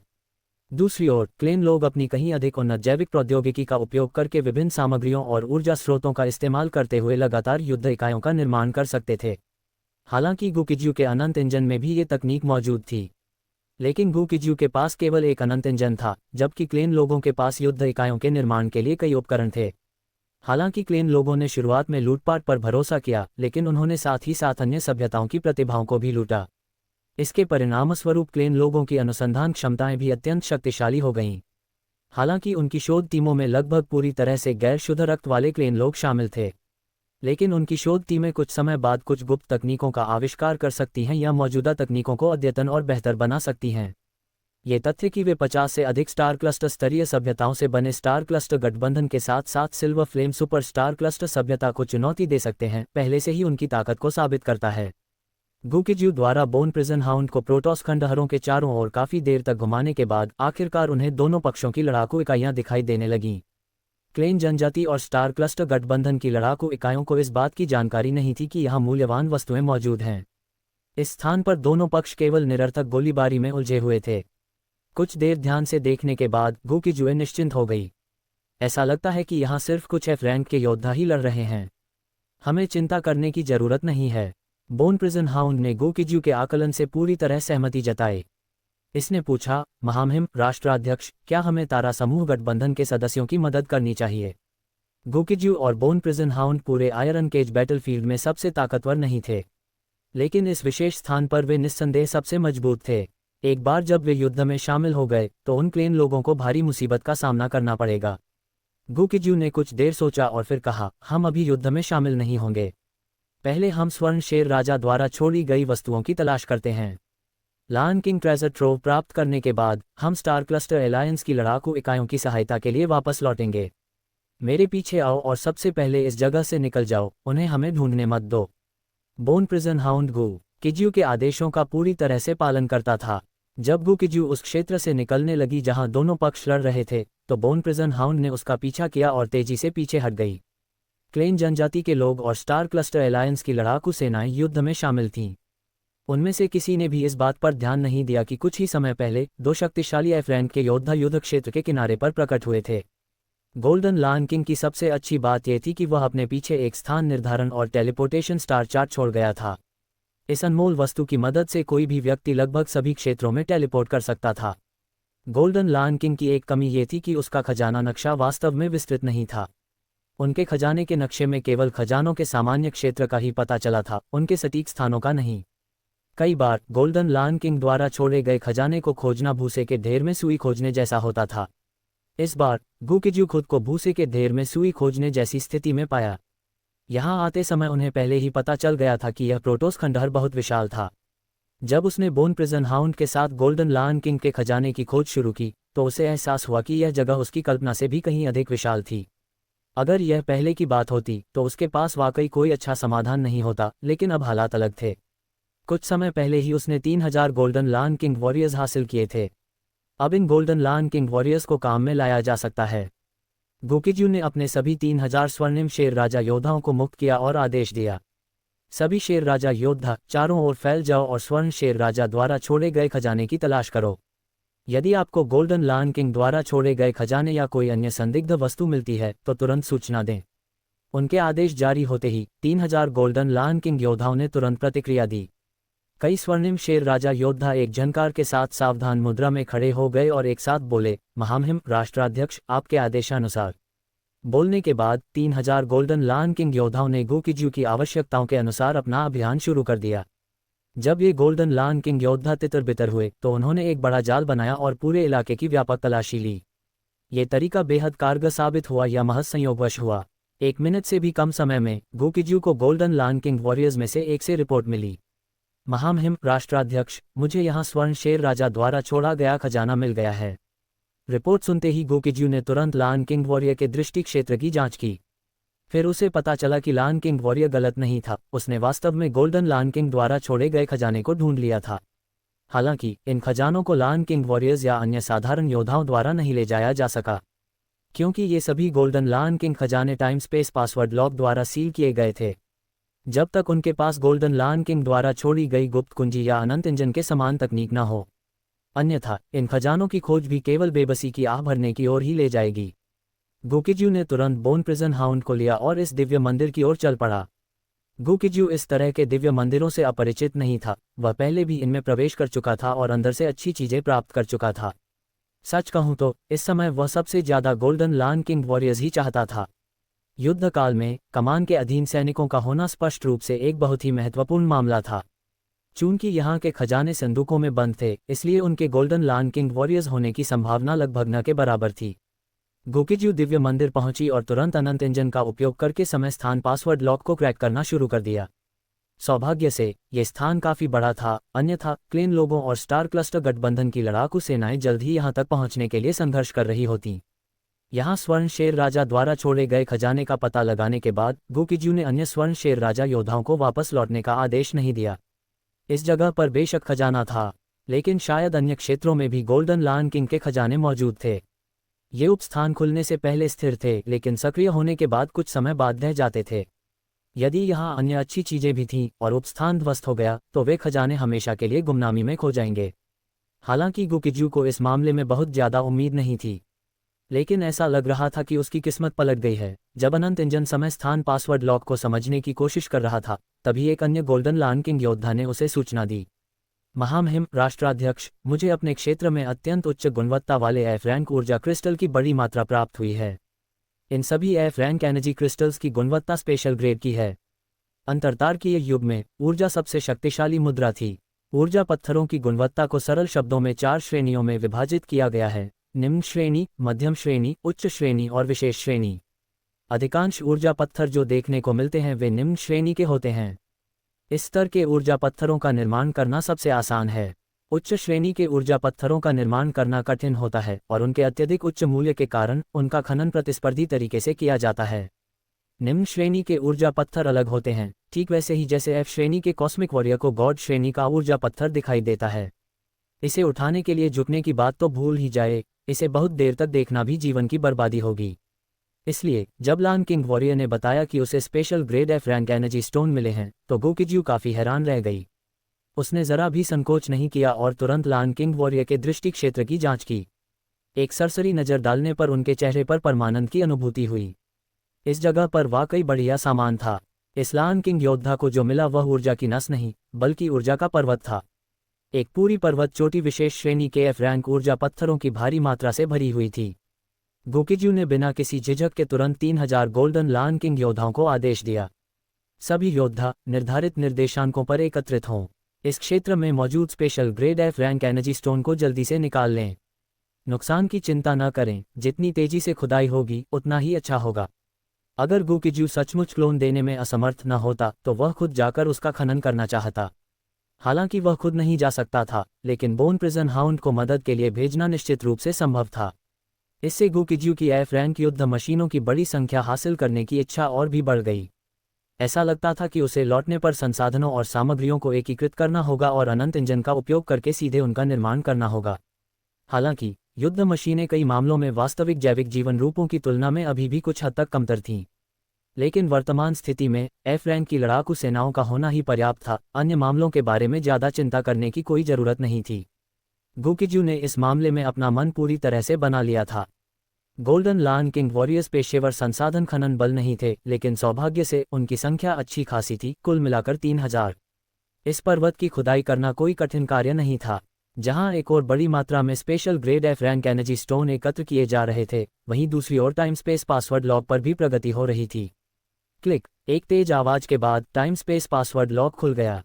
दूसरी ओर क्लेन लोग अपनी कहीं अधिक उन्नत जैविक प्रौद्योगिकी का उपयोग करके विभिन्न सामग्रियों और ऊर्जा स्रोतों का इस्तेमाल करते हुए लगातार युद्ध इकाइयों का निर्माण कर सकते थे। हालांकि गुकिजू के अनंत इंजन में भी ये तकनीक मौजूद थी, लेकिन गुकिजू के पास केवल एक अनंत इंजन था, जबकि क्लेन लोगों के पास युद्ध इकाइयों के निर्माण के लिए कई उपकरण थे। हालांकि क्लेन लोगों ने शुरुआत में लूटपाट पर भरोसा किया, लेकिन उन्होंने साथ ही साथ अन्य सभ्यताओं की प्रतिभाओं को भी लूटा। इसके परिणामस्वरूप क्लेन लोगों की अनुसंधान क्षमताएं भी अत्यंत शक्तिशाली हो गईं। हालांकि उनकी शोध टीमों में लगभग पूरी तरह से गैर शुद्ध रक्त वाले क्लेन लोग शामिल थे, लेकिन उनकी शोध टीमें कुछ समय बाद कुछ गुप्त तकनीकों का आविष्कार कर सकती हैं या मौजूदा तकनीकों को अद्यतन और बेहतर बना सकती हैं। ये तथ्य कि वे 50 से अधिक स्टार क्लस्टर स्तरीय सभ्यताओं से बने स्टार क्लस्टर गठबंधन के साथ साथ silver flame super star cluster सभ्यता को चुनौती दे सकते हैं, पहले से ही उनकी ताकत को साबित करता है। गुकिजू द्वारा बोन प्रिजन हाउंड को प्रोटोस खंडहरों के चारों ओर काफी देर तक घुमाने के बाद आखिरकार उन्हें दोनों पक्षों की लड़ाकू इकाइयां दिखाई देने लगीं। क्लेन जनजाति और स्टार क्लस्टर गठबंधन की लड़ाकू इकाइयों को इस बात की जानकारी नहीं थी कि यहाँ मूल्यवान वस्तुएं मौजूद हैं। इस स्थान पर दोनों पक्ष केवल निरर्थक गोलीबारी में उलझे हुए थे। कुछ देर ध्यान से देखने के बाद गुकिजू निश्चिंत हो गई। ऐसा लगता है कि यहाँ सिर्फ कुछ एफ रैंक के योद्धा ही लड़ रहे हैं, हमें चिंता करने की जरूरत नहीं है। बोन प्रिजन हाउंड ने गुकिजू के आकलन से पूरी तरह सहमति जताई। इसने पूछा, महामहिम राष्ट्राध्यक्ष, क्या हमें तारा समूह गठबंधन के सदस्यों की मदद करनी चाहिए? गुकिजू और बोन प्रिजन हाउंड पूरे आयरन केज बैटलफील्ड में सबसे ताकतवर नहीं थे, लेकिन इस विशेष स्थान पर वे निस्संदेह सबसे मजबूत थे। एक बार जब वे युद्ध में शामिल हो गए तो उन क्लेन लोगों को भारी मुसीबत का सामना करना पड़ेगा। गुकिजू ने कुछ देर सोचा और फिर कहा, हम अभी युद्ध में शामिल नहीं होंगे। पहले हम स्वर्ण शेर राजा द्वारा छोड़ी गई वस्तुओं की तलाश करते हैं। लायन किंग ट्रेजर ट्रोव प्राप्त करने के बाद हम स्टार क्लस्टर एलायंस की लड़ाकू इकाइयों की सहायता के लिए वापस लौटेंगे। मेरे पीछे आओ और सबसे पहले इस जगह से निकल जाओ, उन्हें हमें ढूंढने मत दो। बोन प्रिजन हाउंड गुकिजू के आदेशों का पूरी तरह से पालन करता था। जब गुकिजू उस क्षेत्र से निकलने लगी जहां दोनों पक्ष लड़ रहे थे, तो बोन प्रिजन हाउंड ने उसका पीछा किया और तेजी से पीछे हट गई। क्लेन जनजाति के लोग और स्टार क्लस्टर एलायंस की लड़ाकू सेनाएं युद्ध में शामिल थीं। उनमें से किसी ने भी इस बात पर ध्यान नहीं दिया कि कुछ ही समय पहले दो शक्तिशाली एफ रैंक के योद्धा युद्ध क्षेत्र के किनारे पर प्रकट हुए थे। गोल्डन लायन किंग की सबसे अच्छी बात यह थी कि वह अपने पीछे एक स्थान निर्धारण और टेलीपोर्टेशन स्टार चार्ट छोड़ गया था। इस अनमोल वस्तु की मदद से कोई भी व्यक्ति लगभग सभी क्षेत्रों में टेलीपोर्ट कर सकता था। गोल्डन लायन किंग की एक कमी ये थी कि उसका खजाना नक्शा वास्तव में विस्तृत नहीं था। उनके खजाने के नक्शे में केवल खजानों के सामान्य क्षेत्र का ही पता चला था, उनके सटीक स्थानों का नहीं। कई बार गोल्डन लायन किंग द्वारा छोड़े गए खजाने को खोजना भूसे के ढेर में सुई खोजने जैसा होता था। इस बार गुकिजू खुद को भूसे के ढेर में सुई खोजने जैसी स्थिति में पाया। यहाँ आते समय उन्हें पहले ही पता चल गया था कि यह प्रोटोस खंडहर बहुत विशाल था। जब उसने बोन प्रिजन हाउंड के साथ गोल्डन लायन किंग के खजाने की खोज शुरू की, तो उसे एहसास हुआ कि यह जगह उसकी कल्पना से भी कहीं अधिक विशाल थी। अगर यह पहले की बात होती तो उसके पास वाकई कोई अच्छा समाधान नहीं होता, लेकिन अब हालात अलग थे। कुछ समय पहले ही उसने 3000 गोल्डन लायन किंग वॉरियर्स हासिल किए थे। अब इन गोल्डन लायन किंग वॉरियर्स को काम में लाया जा सकता है। गुकिजू ने अपने सभी 3000 स्वर्णिम शेर राजा योद्धाओं को मुक्त किया और आदेश दिया, सभी शेर राजा योद्धा चारों ओर फैल जाओ और स्वर्ण शेर राजा द्वारा छोड़े गए खजाने की तलाश करो। यदि आपको गोल्डन लायन किंग द्वारा छोड़े गए खजाने या कोई अन्य संदिग्ध वस्तु मिलती है तो तुरंत सूचना दें। उनके आदेश जारी होते ही 3000 गोल्डन लायन किंग योद्धाओं ने तुरंत प्रतिक्रिया दी। कई स्वर्णिम शेर राजा योद्धा एक झनकार के साथ सावधान मुद्रा में खड़े हो गए और एक साथ बोले, महामहिम राष्ट्राध्यक्ष, आपके आदेशानुसार। बोलने के बाद 3000 गोल्डन लायन किंग योद्धाओं ने गुकिजू की आवश्यकताओं के अनुसार अपना अभियान शुरू कर दिया। जब ये गोल्डन लायन किंग योद्धा तितर बितर हुए तो उन्होंने एक बड़ा जाल बनाया और पूरे इलाके की व्यापक तलाशी ली। ये तरीका बेहद कारगर साबित हुआ या महज संयोगवश हुआ, 1 मिनट से भी कम समय में गोकिजू को गोल्डन लायन किंग वॉरियर्स में से एक से रिपोर्ट मिली। महामहिम राष्ट्राध्यक्ष, मुझे यहाँ स्वर्ण शेर राजा द्वारा छोड़ा गया खजाना मिल गया है। रिपोर्ट सुनते ही गोकिजू ने तुरंत लायन किंग वॉरियर के दृष्टि क्षेत्र की जांच की। फिर उसे पता चला कि लायन किंग वॉरियर गलत नहीं था, उसने वास्तव में गोल्डन लायन किंग द्वारा छोड़े गए खजाने को ढूंढ लिया था। हालांकि इन खजानों को लायन किंग वॉरियर्स या अन्य साधारण योद्धाओं द्वारा नहीं ले जाया जा सका, क्योंकि ये सभी गोल्डन लायन किंग खजाने टाइम स्पेस पासवर्ड लॉक द्वारा सील किए गए थे। जब तक उनके पास गोल्डन लायन किंग द्वारा छोड़ी गई गुप्त कुंजी या अनंत इंजन के समान तकनीक न हो, अन्यथा इन खजानों की खोज भी केवल बेबसी की आह भरने की ओर ही ले जाएगी। गोकिजू ने तुरंत बोन प्रिजन हाउंड को लिया और इस दिव्य मंदिर की ओर चल पड़ा। गोकिजू इस तरह के दिव्य मंदिरों से अपरिचित नहीं था, वह पहले भी इनमें प्रवेश कर चुका था और अंदर से अच्छी चीजें प्राप्त कर चुका था। सच कहूं तो इस समय वह सबसे ज्यादा गोल्डन लायन किंग वॉरियर्स ही चाहता था। युद्ध काल में कमान के अधीन सैनिकों का होना स्पष्ट रूप से एक बहुत ही महत्वपूर्ण मामला था। चूंकि यहाँ के खजाने संदूकों में बंद थे, इसलिए उनके गोल्डन लायन किंग वॉरियर्स होने की संभावना लगभग न के बराबर थी। गोकिजू दिव्य मंदिर पहुंची और तुरंत अनंत इंजन का उपयोग करके समय स्थान पासवर्ड लॉक को क्रैक करना शुरू कर दिया। सौभाग्य से ये स्थान काफी बड़ा था, अन्यथा क्लेन लोगों और स्टार क्लस्टर गठबंधन की लड़ाकू सेनाएं जल्द ही यहां तक पहुंचने के लिए संघर्ष कर रही होती। यहाँ स्वर्ण शेर राजा द्वारा छोड़े गए खजाने का पता लगाने के बाद गोकिजू ने अन्य स्वर्ण शेर राजा योद्धाओं को वापस लौटने का आदेश नहीं दिया। इस जगह पर बेशक खजाना था, लेकिन शायद अन्य क्षेत्रों में भी गोल्डन लायन किंग के खजाने मौजूद थे। ये उपस्थान खुलने से पहले स्थिर थे, लेकिन सक्रिय होने के बाद कुछ समय बाद ढह जाते थे। यदि यहाँ अन्य अच्छी चीजें भी थीं और उपस्थान ध्वस्त हो गया, तो वे खजाने हमेशा के लिए गुमनामी में खो जाएंगे। हालांकि गोकिजू को इस मामले में बहुत ज्यादा उम्मीद नहीं थी, लेकिन ऐसा लग रहा था कि उसकी किस्मत पलट गई है। जब अनंत इंजन समय स्थान पासवर्ड लॉक को समझने की कोशिश कर रहा था, तभी एक अन्य गोल्डन लायन किंग योद्धा ने उसे सूचना दी। महामहिम राष्ट्राध्यक्ष, मुझे अपने क्षेत्र में अत्यंत उच्च गुणवत्ता वाले एफ रैंक ऊर्जा क्रिस्टल की बड़ी मात्रा प्राप्त हुई है। इन सभी एफ रैंक एनर्जी क्रिस्टल्स की गुणवत्ता स्पेशल ग्रेड की है। अंतरतारकीय युग में ऊर्जा सबसे शक्तिशाली मुद्रा थी। ऊर्जा पत्थरों की गुणवत्ता को सरल शब्दों में 4 श्रेणियों में विभाजित किया गया है: निम्न श्रेणी, मध्यम श्रेणी, उच्च श्रेणी और विशेष श्रेणी। अधिकांश ऊर्जा पत्थर जो देखने को मिलते हैं वे निम्न श्रेणी के होते हैं। इस स्तर के ऊर्जा पत्थरों का निर्माण करना सबसे आसान है। उच्च श्रेणी के ऊर्जा पत्थरों का निर्माण करना कठिन होता है और उनके अत्यधिक उच्च मूल्य के कारण उनका खनन प्रतिस्पर्धी तरीके से किया जाता है। निम्न श्रेणी के ऊर्जा पत्थर अलग होते हैं, ठीक वैसे ही जैसे एफ श्रेणी के कॉस्मिक वॉरियर को गॉड श्रेणी का ऊर्जा पत्थर दिखाई देता है। इसे उठाने के लिए झुकने की बात तो भूल ही जाए, इसे बहुत देर तक देखना भी जीवन की बर्बादी होगी। इसलिए जब लायन किंग वॉरियर ने बताया कि उसे special grade F rank energy stone मिले हैं, तो गोकिजू काफी हैरान रह गई। उसने जरा भी संकोच नहीं किया और तुरंत लायन किंग वॉरियर के दृष्टि क्षेत्र की जांच की। एक सरसरी नजर डालने पर उनके चेहरे पर परमानंद की अनुभूति हुई। इस जगह पर वाकई बढ़िया सामान था। इस लायन किंग योद्धा को जो मिला वह ऊर्जा की नस नहीं, बल्कि ऊर्जा का पर्वत था। एक पूरी पर्वत चोटी विशेष श्रेणी के एफ रैंक ऊर्जा पत्थरों की भारी मात्रा से भरी हुई थी। गोकिजू ने बिना किसी झिझक के तुरंत 3000 गोल्डन लायन किंग योद्धाओं को आदेश दिया। सभी योद्धा निर्धारित निर्देशांकों पर एकत्रित हों। इस क्षेत्र में मौजूद special grade F rank energy stone को जल्दी से निकाल लें। नुकसान की चिंता न करें, जितनी तेजी से खुदाई होगी उतना ही अच्छा होगा। अगर गोकिजू सचमुच क्लोन देने में असमर्थ न होता तो वह खुद जाकर उसका खनन करना चाहता। हालांकि वह खुद नहीं जा सकता था, लेकिन बोन प्रिजन हाउंड को मदद के लिए भेजना निश्चित रूप से संभव था। इससे गोकिजू की एफ रैंक युद्ध मशीनों की बड़ी संख्या हासिल करने की इच्छा और भी बढ़ गई। ऐसा लगता था कि उसे लौटने पर संसाधनों और सामग्रियों को एकीकृत करना होगा और अनंत इंजन का उपयोग करके सीधे उनका निर्माण करना होगा। हालांकि युद्ध मशीनें कई मामलों में वास्तविक जैविक जीवन रूपों की तुलना में अभी भी कुछ हद तक कमतर थीं। लेकिन वर्तमान स्थिति में एफ रैंक की लड़ाकू सेनाओं का होना ही पर्याप्त था, अन्य मामलों के बारे में ज़्यादा चिंता करने की कोई ज़रूरत नहीं थी। गोकिजू ने इस मामले में अपना मन पूरी तरह से बना लिया था। गोल्डन लायन किंग वॉरियर्स पेशेवर संसाधन खनन बल नहीं थे, लेकिन सौभाग्य से उनकी संख्या अच्छी खासी थी, कुल मिलाकर 3000। इस पर्वत की खुदाई करना कोई कठिन कार्य नहीं था। जहां एक और बड़ी मात्रा में special grade F rank energy stone एकत्र किए जा रहे थे, वहीं दूसरी ओर टाइम स्पेस पासवर्ड लॉक पर भी प्रगति हो रही थी। क्लिक, एक तेज आवाज के बाद टाइम स्पेस पासवर्ड लॉक खुल गया।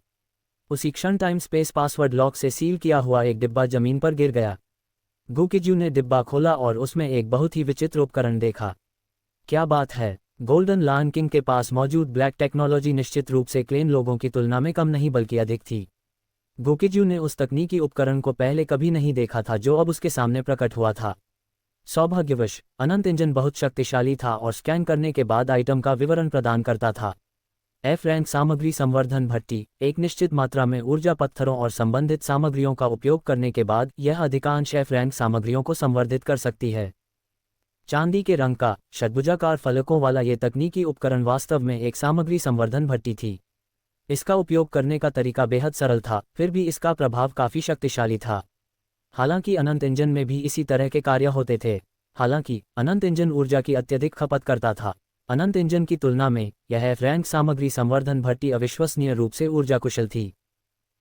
उसी क्षण टाइम स्पेस पासवर्ड लॉक से सील किया हुआ एक डिब्बा जमीन पर गिर गया। गोकिजू ने डिब्बा खोला और उसमें एक बहुत ही विचित्र उपकरण देखा। क्या बात है, गोल्डन लायन किंग के पास मौजूद ब्लैक टेक्नोलॉजी निश्चित रूप से क्लेन लोगों की तुलना में कम नहीं बल्कि अधिक थी। गोकिजू ने उस तकनीकी उपकरण को पहले कभी नहीं देखा था जो अब उसके सामने प्रकट हुआ था। सौभाग्यवश अनंत इंजन बहुत शक्तिशाली था और स्कैन करने के बाद आइटम का विवरण प्रदान करता था। एफ रैंक सामग्री संवर्धन भट्टी एक निश्चित मात्रा में ऊर्जा पत्थरों और संबंधित सामग्रियों का उपयोग करने के बाद यह अधिकांश एफ रैंक सामग्रियों को संवर्धित कर सकती है। चांदी के रंग का षड्भुजाकार फलकों वाला ये तकनीकी उपकरण वास्तव में एक सामग्री संवर्धन भट्टी थी। इसका उपयोग करने का तरीका बेहद सरल था, फिर भी इसका प्रभाव काफ़ी शक्तिशाली था। हालांकि अनंत इंजन में भी इसी तरह के कार्य होते थे। हालांकि अनंत इंजन ऊर्जा की अत्यधिक खपत करता था। अनंत इंजन की तुलना में यह एफ रैंक सामग्री संवर्धन भट्टी अविश्वसनीय रूप से ऊर्जा कुशल थी।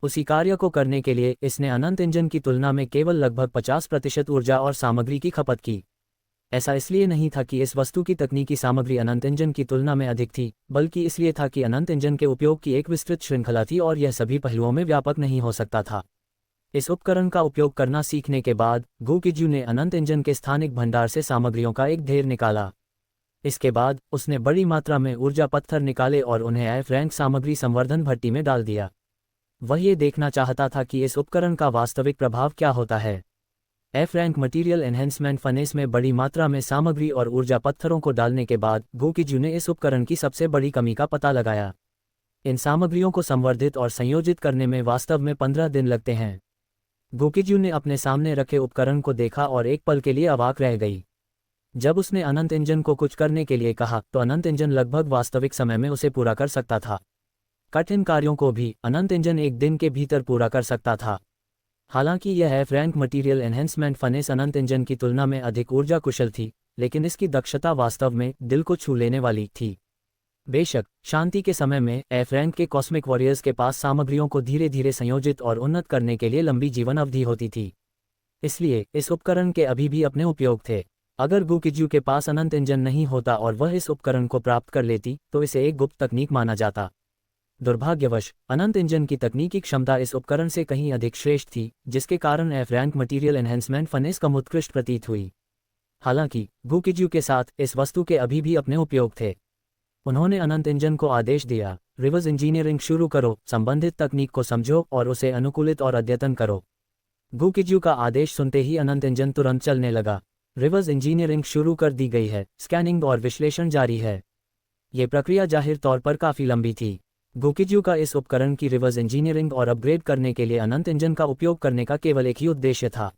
उसी कार्य को करने के लिए इसने अनंत इंजन की तुलना में केवल लगभग 50% ऊर्जा और सामग्री की खपत की। ऐसा इसलिए नहीं था कि इस वस्तु की तकनीकी सामग्री अनंत इंजन की तुलना में अधिक थी, बल्कि इसलिए था कि अनंत इंजन के उपयोग की एक विस्तृत श्रृंखला थी और यह सभी पहलुओं में व्यापक नहीं हो सकता था। इस उपकरण का उपयोग करना सीखने के बाद गोकिजू ने अनंत इंजन के स्थानिक भंडार से सामग्रियों का एक ढेर निकाला। इसके बाद उसने बड़ी मात्रा में ऊर्जा पत्थर निकाले और उन्हें एफ रैंक सामग्री संवर्धन भट्टी में डाल दिया। वह ये देखना चाहता था कि इस उपकरण का वास्तविक प्रभाव क्या होता है। एफ रैंक मटीरियल एनहेंसमेंट फनेस में बड़ी मात्रा में सामग्री और ऊर्जा पत्थरों को डालने के बाद गोकिजू ने इस उपकरण की सबसे बड़ी कमी का पता लगाया। इन सामग्रियों को संवर्धित और संयोजित करने में वास्तव में 15 दिन लगते हैं। गोकिजू ने अपने सामने रखे उपकरण को देखा और एक पल के लिए अवाक रह गई। जब उसने अनंत इंजन को कुछ करने के लिए कहा तो अनंत इंजन लगभग वास्तविक समय में उसे पूरा कर सकता था। कठिन कार्यों को भी अनंत इंजन एक दिन के भीतर पूरा कर सकता था। हालांकि यह एफ रैंक मटीरियल एनहेंसमेंट फनेस अनंत इंजन की तुलना में अधिक ऊर्जा कुशल थी, लेकिन इसकी दक्षता वास्तव में दिल को छू लेने वाली थी। बेशक शांति के समय में एफ रैंक के कॉस्मिक वॉरियर्स के पास सामग्रियों को धीरे धीरे संयोजित और उन्नत करने के लिए लंबी जीवन अवधि होती थी, इसलिए इस उपकरण के अभी भी अपने उपयोग थे। अगर गोकिजू के पास अनंत इंजन नहीं होता और वह इस उपकरण को प्राप्त कर लेती तो इसे एक गुप्त तकनीक माना जाता। दुर्भाग्यवश अनंत इंजन की तकनीकी क्षमता इस उपकरण से कहीं अधिक श्रेष्ठ थी, जिसके कारण एफ रैंक मटीरियल एनहेंसमेंट फनेस कम उत्कृष्ट प्रतीत हुई। हालांकि गोकिजू के साथ इस वस्तु के अभी भी अपने उपयोग थे। उन्होंने अनंत इंजन को आदेश दिया, रिवर्स इंजीनियरिंग शुरू करो, संबंधित तकनीक को समझो और उसे अनुकूलित और अद्यतन करो। गोकिजू का आदेश सुनते ही अनंत इंजन तुरंत चलने लगा। रिवर्स इंजीनियरिंग शुरू कर दी गई है, स्कैनिंग और विश्लेषण जारी है। ये प्रक्रिया जाहिर तौर पर काफ़ी लंबी थी। गोकिजू का इस उपकरण की रिवर्स इंजीनियरिंग और अपग्रेड करने के लिए अनंत इंजन का उपयोग करने का केवल एक ही उद्देश्य था,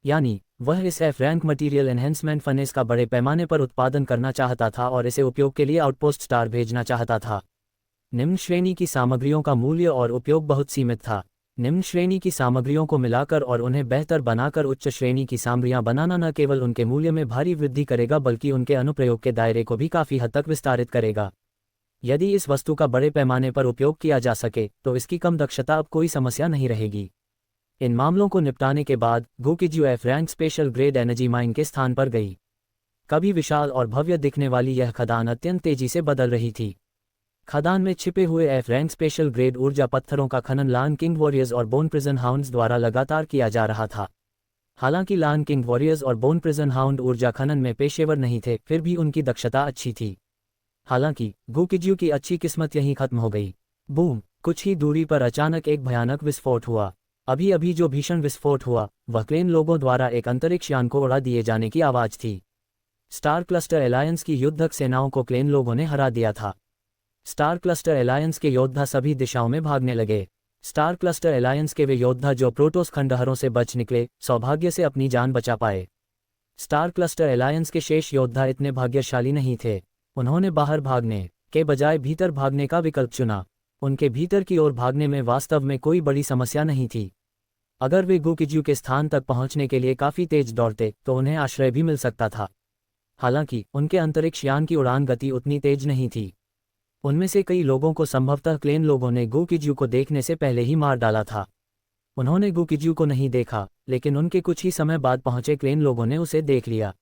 यानी वह इस एफ रैंक मटीरियल एनहेंसमेंट फनेस का बड़े पैमाने पर उत्पादन करना चाहता था और इसे उपयोग के लिए आउटपोस्ट स्टार भेजना चाहता था। निम्न श्रेणी की सामग्रियों का मूल्य और उपयोग बहुत सीमित था। निम्न श्रेणी की सामग्रियों को मिलाकर और उन्हें बेहतर बनाकर उच्च श्रेणी की सामग्रियां बनाना न केवल उनके मूल्य में भारी वृद्धि करेगा बल्कि उनके अनुप्रयोग के दायरे को भी काफ़ी हद तक विस्तारित करेगा। यदि इस वस्तु का बड़े पैमाने पर उपयोग किया जा सके तो इसकी कम दक्षता अब कोई समस्या नहीं रहेगी। इन मामलों को निपटाने के बाद गोकिजू F rank special grade energy mine के स्थान पर गई। कभी विशाल और भव्य दिखने वाली यह खदान अत्यंत तेजी से बदल रही थी। खदान में छिपे हुए एफ रैंक स्पेशल ग्रेड ऊर्जा पत्थरों का खनन लायन किंग वॉरियर्स और बोन प्रिजन हाउंड्स द्वारा लगातार किया जा रहा था। हालांकि लायन किंग वॉरियर्स और बोन प्रिजन हाउंड ऊर्जा खनन में पेशेवर नहीं थे, फिर भी उनकी दक्षता अच्छी थी। हालांकि गोकिजू की अच्छी किस्मत यहीं खत्म हो गई। बूम! कुछ ही दूरी पर अचानक एक भयानक विस्फोट हुआ। अभी अभी जो भीषण विस्फोट हुआ वह क्लेन लोगों द्वारा एक अंतरिक्ष यान को उड़ा दिए जाने की आवाज़ थी। स्टार क्लस्टर एलायंस की युद्धक सेनाओं को क्लेन लोगों ने हरा दिया था। स्टार क्लस्टर एलायंस के योद्धा सभी दिशाओं में भागने लगे। स्टार क्लस्टर एलायंस के वे योद्धा जो प्रोटोस खंडहरों से बच निकले, सौभाग्य से अपनी जान बचा पाए। स्टार क्लस्टर एलायंस के शेष योद्धा इतने भाग्यशाली नहीं थे। उन्होंने बाहर भागने के बजाय भीतर भागने का विकल्प चुना। उनके भीतर की ओर भागने में वास्तव में कोई बड़ी समस्या नहीं थी। अगर वे गोकिजू के स्थान तक पहुंचने के लिए काफ़ी तेज दौड़ते तो उन्हें आश्रय भी मिल सकता था। हालांकि उनके अंतरिक्ष यान की उड़ान गति उतनी तेज नहीं थी। उनमें से कई लोगों को संभवतः क्लेन लोगों ने गोकिजू को देखने से पहले ही मार डाला था। उन्होंने गोकिजू को नहीं देखा, लेकिन उनके कुछ ही समय बाद पहुंचे क्लेन लोगों ने उसे देख लिया।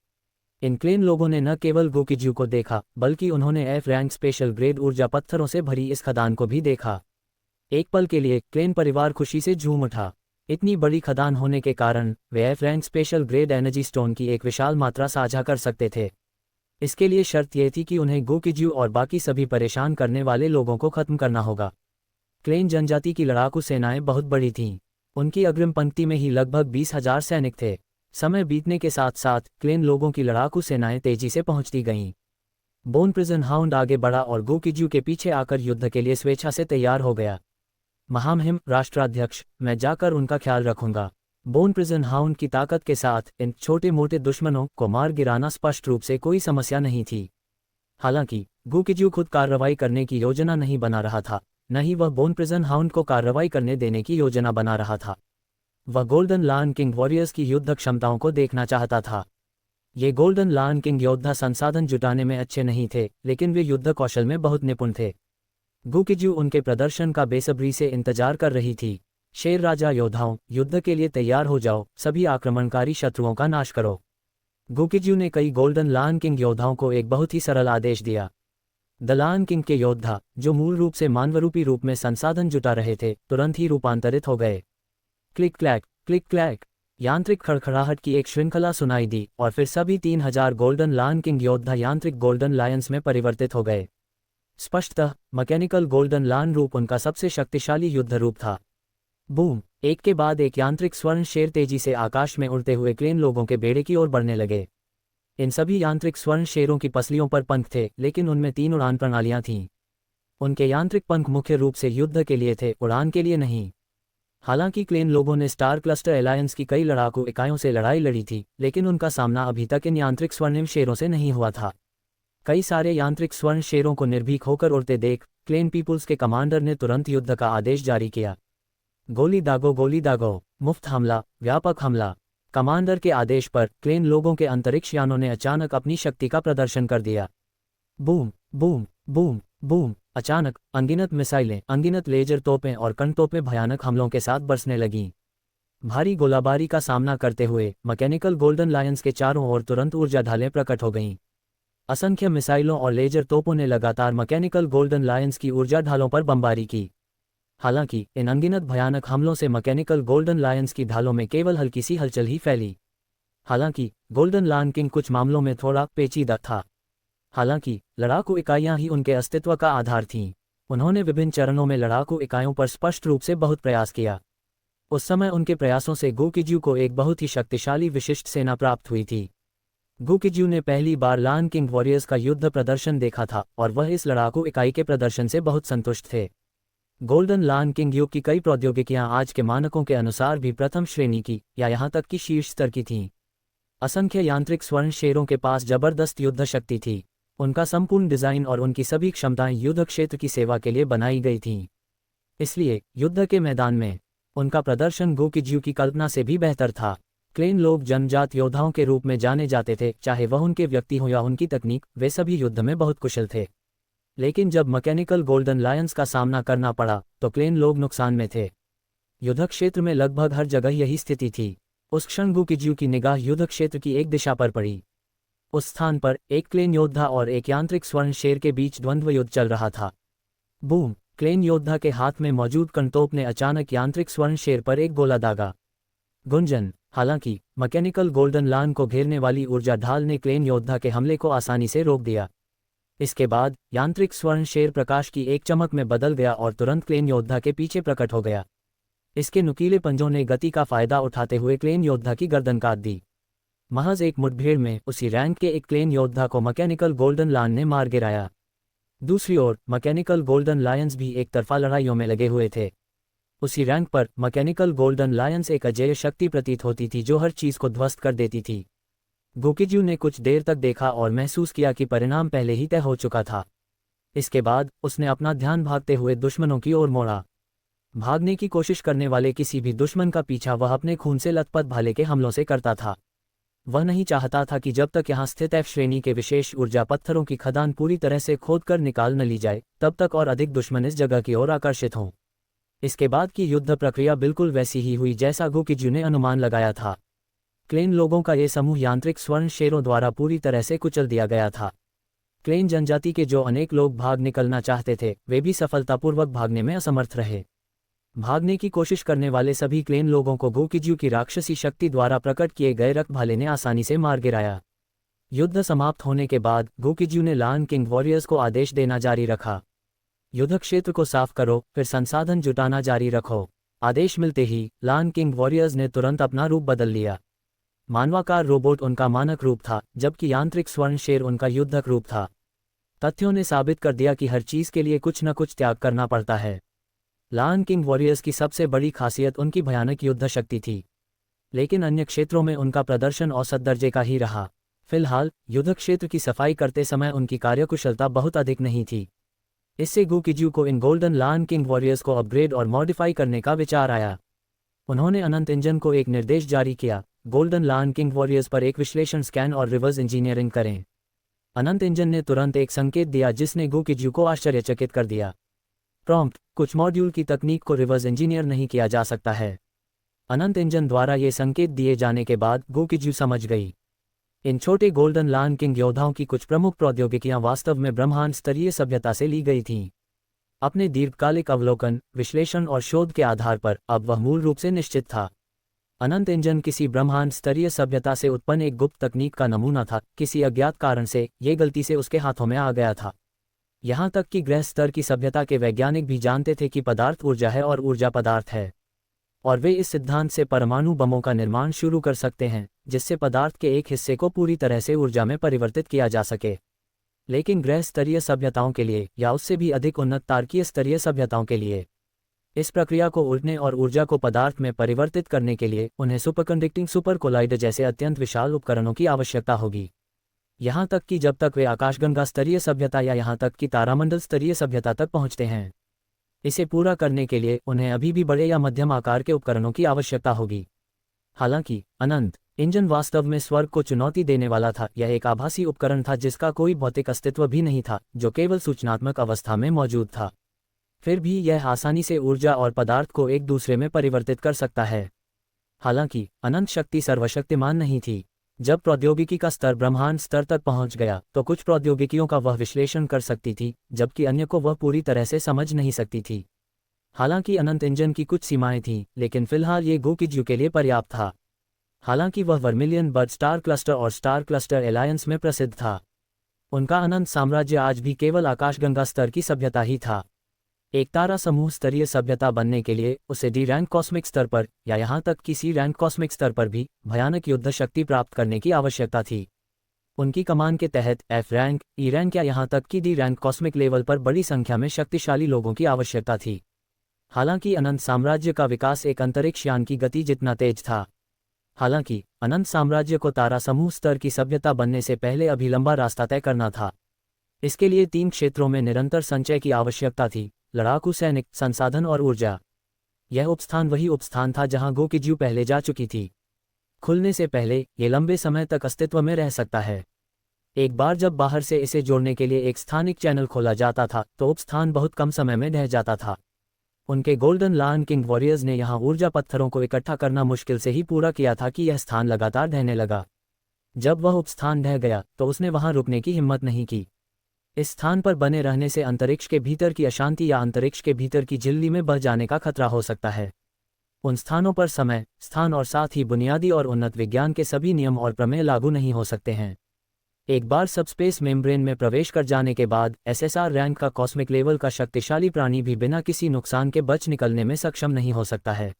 इन क्लेन लोगों ने न केवल गोकिजू को देखा बल्कि उन्होंने एफ रैंक स्पेशल ग्रेड ऊर्जा पत्थरों से भरी इस खदान को भी देखा। एक पल के लिए क्लेन परिवार खुशी से झूम उठा। इतनी बड़ी खदान होने के कारण वे F rank special grade energy stone की एक विशाल मात्रा साझा कर सकते थे। इसके लिए शर्त यह थी कि उन्हें गोकिजू और बाकी सभी परेशान करने वाले लोगों को खत्म करना होगा। क्लेन जनजाति की लड़ाकू सेनाएं बहुत बड़ी थीं। उनकी अग्रिम पंक्ति में ही लगभग 20,000 सैनिक थे। समय बीतने के साथ साथ क्लेन लोगों की लड़ाकू सेनाएं तेजी से पहुंचती गईं। बोन प्रिजन हाउंड आगे बढ़ा और गोकिजू के पीछे आकर युद्ध के लिए स्वेच्छा से तैयार हो गया। महामहिम राष्ट्राध्यक्ष, मैं जाकर उनका ख्याल रखूंगा। बोन प्रिजन हाउंड की ताकत के साथ इन छोटे मोटे दुश्मनों को मार गिराना स्पष्ट रूप से कोई समस्या नहीं थी। हालांकि गोकिजू खुद कार्रवाई करने की योजना नहीं बना रहा था, न ही वह बोन प्रिजन हाउंड को कार्रवाई करने देने की योजना बना रहा था। वह गोल्डन लायन किंग वॉरियर्स की युद्ध क्षमताओं को देखना चाहता था। ये गोल्डन लायन किंग योद्धा संसाधन जुटाने में अच्छे नहीं थे, लेकिन वे युद्ध कौशल में बहुत निपुण थे। गोकिजू उनके प्रदर्शन का बेसब्री से इंतजार कर रही थी। शेर राजा योद्धाओं, युद्ध के लिए तैयार हो जाओ, सभी आक्रमणकारी शत्रुओं का नाश करो। गोकिजू ने कई गोल्डन लायन किंग योद्धाओं को एक बहुत ही सरल आदेश दिया। द लायन किंग के योद्धा, जो मूल रूप से मानवरूपी रूप में संसाधन जुटा रहे थे, तुरंत ही रूपांतरित हो गए। क्लिक क्लैक, यांत्रिक खड़खड़ाहट की एक श्रृंखला सुनाई दी और फिर सभी 3,000 गोल्डन लायन किंग योद्धा यांत्रिक गोल्डन लायंस में परिवर्तित हो गए। स्पष्टतः मैकेनिकल गोल्डन लायन रूप उनका सबसे शक्तिशाली युद्ध रूप था। बूम, एक के बाद एक यांत्रिक स्वर्ण शेर तेजी से आकाश में उड़ते हुए क्लेन लोगों के बेड़े की ओर बढ़ने लगे। इन सभी यांत्रिक स्वर्ण शेरों की पसलियों पर पंख थे, लेकिन उनमें 3 उड़ान प्रणालियां थीं। उनके यांत्रिक पंख मुख्य रूप से युद्ध के लिए थे, उड़ान के लिए नहीं। हालांकि क्लेन लोगों ने स्टार क्लस्टर एलायंस की कई लड़ाकू इकाइयों से लड़ाई लड़ी थी, लेकिन उनका सामना अभी तक इन यांत्रिक स्वर्णिम शेरों से नहीं हुआ था। कई सारे यांत्रिक स्वर्ण शेरों को निर्भीक होकर उड़ते देख क्लेन पीपुल्स के कमांडर ने तुरंत युद्ध का आदेश जारी किया। गोली दागो, मुफ्त हमला, व्यापक हमला। कमांडर के आदेश पर क्लेन लोगों के अंतरिक्ष यानों ने अचानक अपनी शक्ति का प्रदर्शन कर दिया। बूम बूम बूम बूम, अचानक अनगिनत मिसाइलें, अनगिनत लेजर तोपें और कणतोपें भयानक हमलों के साथ बरसने लगीं। भारी गोलाबारी का सामना करते हुए मैकेनिकल गोल्डन लायंस के चारों ओर तुरंत ऊर्जा ढालें प्रकट हो गईं। असंख्य मिसाइलों और लेजर तोपों ने लगातार मैकेनिकल गोल्डन लायंस की ऊर्जा ढालों पर बमबारी की। हालांकि इन अनगिनत भयानक हमलों से मैकेनिकल गोल्डन लायंस की ढालों में केवल हल्की सी हलचल ही फैली। हालांकि गोल्डन लायन किंग कुछ मामलों में थोड़ा पेचीदा था। हालांकि लड़ाकू इकाइयां ही उनके अस्तित्व का आधार थीं। उन्होंने विभिन्न चरणों में लड़ाकू इकाइयों पर स्पष्ट रूप से बहुत प्रयास किया। उस समय उनके प्रयासों से गोकिजू को एक बहुत ही शक्तिशाली विशिष्ट सेना प्राप्त हुई थी। गोकिजू ने पहली बार लायन किंग वॉरियर्स का युद्ध प्रदर्शन देखा था और वह इस लड़ाकू इकाई के प्रदर्शन से बहुत संतुष्ट थे। गोल्डन लायन किंग युग की कई प्रौद्योगिकियां आज के मानकों के अनुसार भी प्रथम श्रेणी की या यहां तक कि शीर्ष स्तर की थीं। असंख्य यांत्रिक स्वर्ण शेरों के पास जबरदस्त युद्ध शक्ति थी। उनका संपूर्ण डिजाइन और उनकी सभी क्षमताएं युद्ध क्षेत्र की सेवा के लिए बनाई गई थीं। इसलिए युद्ध के मैदान में उनका प्रदर्शन गोकिजू की कल्पना से भी बेहतर था। क्लेन लोग जन्मजात योद्धाओं के रूप में जाने जाते थे, चाहे वह उनके व्यक्ति हो या उनकी तकनीक, वे सभी युद्ध में बहुत कुशल थे। लेकिन जब मैकेनिकल गोल्डन लायंस का सामना करना पड़ा तो क्लेन लोग नुकसान में थे। युद्ध क्षेत्र में लगभग हर जगह यही स्थिति थी। उस क्षण गोकिजू की निगाह युद्ध क्षेत्र की एक दिशा पर पड़ी। उस स्थान पर एक क्लेन योद्धा और एक यांत्रिक स्वर्ण शेर के बीच द्वंद्व युद्ध चल रहा था। बूम, क्लेन योद्धा के हाथ में मौजूद कणतोप ने अचानक यांत्रिक स्वर्ण शेर पर एक गोला दागा। गुंजन। हालांकि मैकेनिकल गोल्डन लायन को घेरने वाली ऊर्जा ढाल ने क्लेन योद्धा के हमले को आसानी से रोक दिया। इसके बाद यांत्रिक स्वर्ण शेर प्रकाश की एक चमक में बदल गया और तुरंत क्लेन योद्धा के पीछे प्रकट हो गया। इसके नुकीले पंजों ने गति का फायदा उठाते हुए क्लेन योद्धा की गर्दन काट दी। महज एक मुठभेड़ में उसी रैंक के एक क्लेन योद्धा को मैकेनिकल गोल्डन लायन ने मार गिराया। दूसरी ओर मैकेनिकल गोल्डन लायंस भी एक तरफा लड़ाइयों में लगे हुए थे। उसी रैंक पर मैकेनिकल गोल्डन लायंस एक अजेय शक्ति प्रतीत होती थी जो हर चीज को ध्वस्त कर देती थी। गोकिजू ने कुछ देर तक देखा और महसूस किया कि परिणाम पहले ही तय हो चुका था। इसके बाद उसने अपना ध्यान भागते हुए दुश्मनों की ओर मोड़ा। भागने की कोशिश करने वाले किसी भी दुश्मन का पीछा वह अपने खून से लथपथ भाले के हमलों से करता था। वह नहीं चाहता था कि जब तक यहाँ स्थित F श्रेणी के विशेष ऊर्जा पत्थरों की खदान पूरी तरह से खोदकर निकाल न ली जाए, तब तक और अधिक दुश्मन इस जगह की ओर आकर्षित हों। इसके बाद की युद्ध प्रक्रिया बिल्कुल वैसी ही हुई जैसा गोकिजू ने अनुमान लगाया था। क्लेन लोगों का ये समूह यांत्रिक स्वर्ण शेरों द्वारा पूरी तरह से कुचल दिया गया था। क्लेन जनजाति के जो अनेक लोग भाग निकलना चाहते थे, वे भी सफलतापूर्वक भागने में असमर्थ रहे। भागने की कोशिश करने वाले सभी क्लेन लोगों को गोकिजू की राक्षसी शक्ति द्वारा प्रकट किए गए रक्त भाले ने आसानी से मार गिराया। युद्ध समाप्त होने के बाद गोकिज्यू ने लान किंग वॉरियर्स को आदेश देना जारी रखा, युद्ध क्षेत्र को साफ करो, फिर संसाधन जुटाना जारी रखो। आदेश मिलते ही लान किंग वॉरियर्स ने तुरंत अपना रूप बदल लिया। मानवाकार रोबोट उनका मानक रूप था, जबकि यांत्रिक स्वर्ण शेर उनका युद्धक रूप था। तथ्यों ने साबित कर दिया कि हर चीज के लिए कुछ न कुछ त्याग करना पड़ता है। लान किंग वॉरियर्स की सबसे बड़ी खासियत उनकी भयानक युद्ध शक्ति थी, लेकिन अन्य क्षेत्रों में उनका प्रदर्शन औसत दर्जे का ही रहा। फिलहाल युद्ध क्षेत्र की सफाई करते समय उनकी कार्यकुशलता बहुत अधिक नहीं थी। इससे गोकिज्यू को इन गोल्डन लान किंग वॉरियर्स को अपग्रेड और मॉडिफाई करने का विचार आया। उन्होंने अनंत इंजन को एक निर्देश जारी किया, गोल्डन लान किंग वॉरियर्स पर एक विश्लेषण स्कैन और रिवर्स इंजीनियरिंग करें। अनंत इंजन ने तुरंत एक संकेत दिया जिसने गोकिज्यू को आश्चर्यचकित कर दिया। प्रॉम्प्ट: कुछ मॉड्यूल की तकनीक को रिवर्स इंजीनियर नहीं किया जा सकता है। अनंत इंजन द्वारा ये संकेत दिए जाने के बाद गोकिज्यू समझ गई। इन छोटे गोल्डन लान किंग योद्धाओं की कुछ प्रमुख प्रौद्योगिकियां वास्तव में ब्रह्मांड स्तरीय सभ्यता से ली गई थीं। अपने दीर्घकालिक अवलोकन, विश्लेषण और शोध के आधार पर अब वह मूल रूप से निश्चित था। अनंत इंजन किसी ब्रह्मांड स्तरीय सभ्यता से उत्पन्न एक गुप्त तकनीक का नमूना था। किसी अज्ञात कारण से ये गलती से उसके हाथों में आ गया था। यहाँ तक कि ग्रह स्तर की सभ्यता के वैज्ञानिक भी जानते थे कि पदार्थ ऊर्जा है और ऊर्जा पदार्थ है, और वे इस सिद्धांत से परमाणु बमों का निर्माण शुरू कर सकते हैं जिससे पदार्थ के एक हिस्से को पूरी तरह से ऊर्जा में परिवर्तित किया जा सके। लेकिन ग्रह स्तरीय सभ्यताओं के लिए या उससे भी अधिक उन्नत तारकीय स्तरीय सभ्यताओं के लिए इस प्रक्रिया को उलटने और ऊर्जा को पदार्थ में परिवर्तित करने के लिए उन्हें सुपरकंडक्टिंग सुपर कोलाइडर जैसे अत्यंत विशाल उपकरणों की आवश्यकता होगी। यहाँ तक कि जब तक वे आकाशगंगा स्तरीय सभ्यता या यहाँ तक कि तारामंडल स्तरीय सभ्यता तक पहुँचते हैं, इसे पूरा करने के लिए उन्हें अभी भी बड़े या मध्यम आकार के उपकरणों की आवश्यकता होगी। हालांकि अनंत इंजन वास्तव में स्वर्ग को चुनौती देने वाला था। यह एक आभासी उपकरण था जिसका कोई भौतिक अस्तित्व भी नहीं था, जो केवल सूचनात्मक अवस्था में मौजूद था। फिर भी यह आसानी से ऊर्जा और पदार्थ को एक दूसरे में परिवर्तित कर सकता है। हालांकि अनंत शक्ति सर्वशक्तिमान नहीं थी। जब प्रौद्योगिकी का स्तर ब्रह्मांड स्तर तक पहुंच गया तो कुछ प्रौद्योगिकियों का वह विश्लेषण कर सकती थी, जबकि अन्य को वह पूरी तरह से समझ नहीं सकती थी। हालांकि अनंत इंजन की कुछ सीमाएं थीं, लेकिन फिलहाल ये गोकिज्यू के लिए पर्याप्त था। हालांकि वह वर्मिलियन बर्ड स्टार क्लस्टर और स्टार क्लस्टर एलायंस में प्रसिद्ध था। उनका अनंत साम्राज्य आज भी केवल आकाशगंगा स्तर की सभ्यता ही था। एक तारा समूह स्तरीय सभ्यता बनने के लिए उसे डी रैंक कॉस्मिक स्तर पर या यहाँ तक कि सी रैंक कॉस्मिक स्तर पर भी भयानक युद्ध शक्ति प्राप्त करने की आवश्यकता थी। उनकी कमान के तहत एफ रैंक, ई रैंक या यहाँ तक कि डी रैंक कॉस्मिक लेवल पर बड़ी संख्या में शक्तिशाली लोगों की आवश्यकता थी। हालांकि अनंत साम्राज्य का विकास एक अंतरिक्ष यान की गति जितना तेज था। हालांकि अनंत साम्राज्य को तारा समूह स्तर की सभ्यता बनने से पहले अभी लंबा रास्ता तय करना था। इसके लिए 3 क्षेत्रों में निरंतर संचय की आवश्यकता थी: लड़ाकू सैनिक, संसाधन और ऊर्जा। यह उपस्थान वही उपस्थान था जहां गोकिज्यू पहले जा चुकी थी। खुलने से पहले ये लंबे समय तक अस्तित्व में रह सकता है। एक बार जब बाहर से इसे जोड़ने के लिए एक स्थानिक चैनल खोला जाता था तो उपस्थान बहुत कम समय में ढह जाता था। उनके गोल्डन लान किंग वॉरियर्स ने यहाँ ऊर्जा पत्थरों को इकट्ठा करना मुश्किल से ही पूरा किया था कि यह स्थान लगातार ढहने लगा। जब वह उपस्थान ढह गया तो उसने वहां रुकने की हिम्मत नहीं की। इस स्थान पर बने रहने से अंतरिक्ष के भीतर की अशांति या अंतरिक्ष के भीतर की झिल्ली में बह जाने का खतरा हो सकता है। उन स्थानों पर समय, स्थान और साथ ही बुनियादी और उन्नत विज्ञान के सभी नियम और प्रमेय लागू नहीं हो सकते हैं। एक बार सबस्पेस मेम्ब्रेन में प्रवेश कर जाने के बाद एसएसआर रैंक का कॉस्मिक लेवल का शक्तिशाली प्राणी भी बिना किसी नुकसान के बच निकलने में सक्षम नहीं हो सकता है।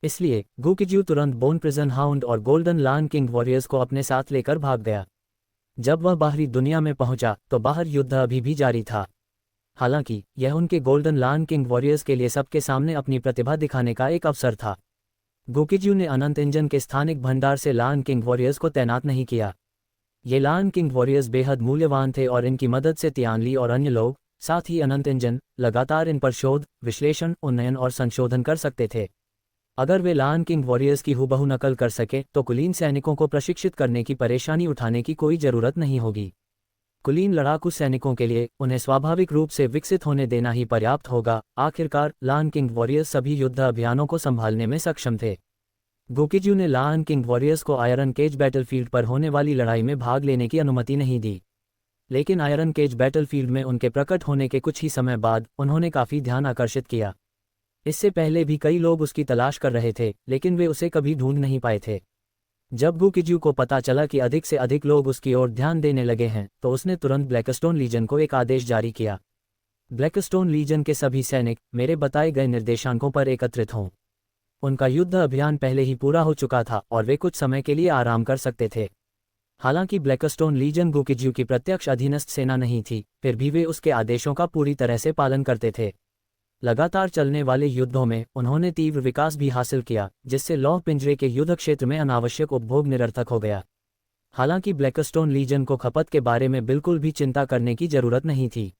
इसलिए गोकिज्यू तुरंत बोन प्रिजन हाउंड और गोल्डन लान किंग वॉरियर्स को अपने साथ लेकर भाग गया। जब वह बाहरी दुनिया में पहुंचा तो बाहर युद्ध अभी भी जारी था। हालांकि यह उनके गोल्डन लान किंग वॉरियर्स के लिए सबके सामने अपनी प्रतिभा दिखाने का एक अवसर था। गोकिज्यू ने अनंत इंजन के स्थानिक भंडार से लान किंग वॉरियर्स को तैनात नहीं किया। ये लान किंग वॉरियर्स बेहद मूल्यवान थे और इनकी मदद से तियानली और अन्य लोग, साथ ही अनंत इंजन, लगातार इन पर शोध, विश्लेषण, उन्नयन और संशोधन कर सकते थे। अगर वे लान किंग वॉरियर्स की हूबहू नकल कर सके तो कुलीन सैनिकों को प्रशिक्षित करने की परेशानी उठाने की कोई जरूरत नहीं होगी। कुलीन लड़ाकू सैनिकों के लिए उन्हें स्वाभाविक रूप से विकसित होने देना ही पर्याप्त होगा। आखिरकार लान किंग वॉरियर्स सभी युद्ध अभियानों को संभालने में सक्षम थे। गोकिज्यू ने लान किंग वॉरियर्स को आयरन केज बैटलफील्ड पर होने वाली लड़ाई में भाग लेने की अनुमति नहीं दी, लेकिन आयरन केज बैटलफील्ड में उनके प्रकट होने के कुछ ही समय बाद उन्होंने काफी ध्यान आकर्षित किया। इससे पहले भी कई लोग उसकी तलाश कर रहे थे, लेकिन वे उसे कभी ढूंढ नहीं पाए थे। जब गु किज्यू को पता चला कि अधिक से अधिक लोग उसकी ओर ध्यान देने लगे हैं तो उसने तुरंत ब्लैकस्टोन लीजन को एक आदेश जारी किया। ब्लैकस्टोन लीजन के सभी सैनिक मेरे बताए गए निर्देशांकों पर एकत्रित हों। उनका युद्ध अभियान पहले ही पूरा हो चुका था और वे कुछ समय के लिए आराम कर सकते थे। हालांकि ब्लैकस्टोन लीजन गु किज्यू की प्रत्यक्ष अधीनस्थ सेना नहीं थी, फिर भी वे उसके आदेशों का पूरी तरह से पालन करते थे। लगातार चलने वाले युद्धों में उन्होंने तीव्र विकास भी हासिल किया, जिससे लौह पिंजरे के युद्ध क्षेत्र में अनावश्यक उपभोग निरर्थक हो गया। हालांकि ब्लैकस्टोन लीजन को खपत के बारे में बिल्कुल भी चिंता करने की जरूरत नहीं थी।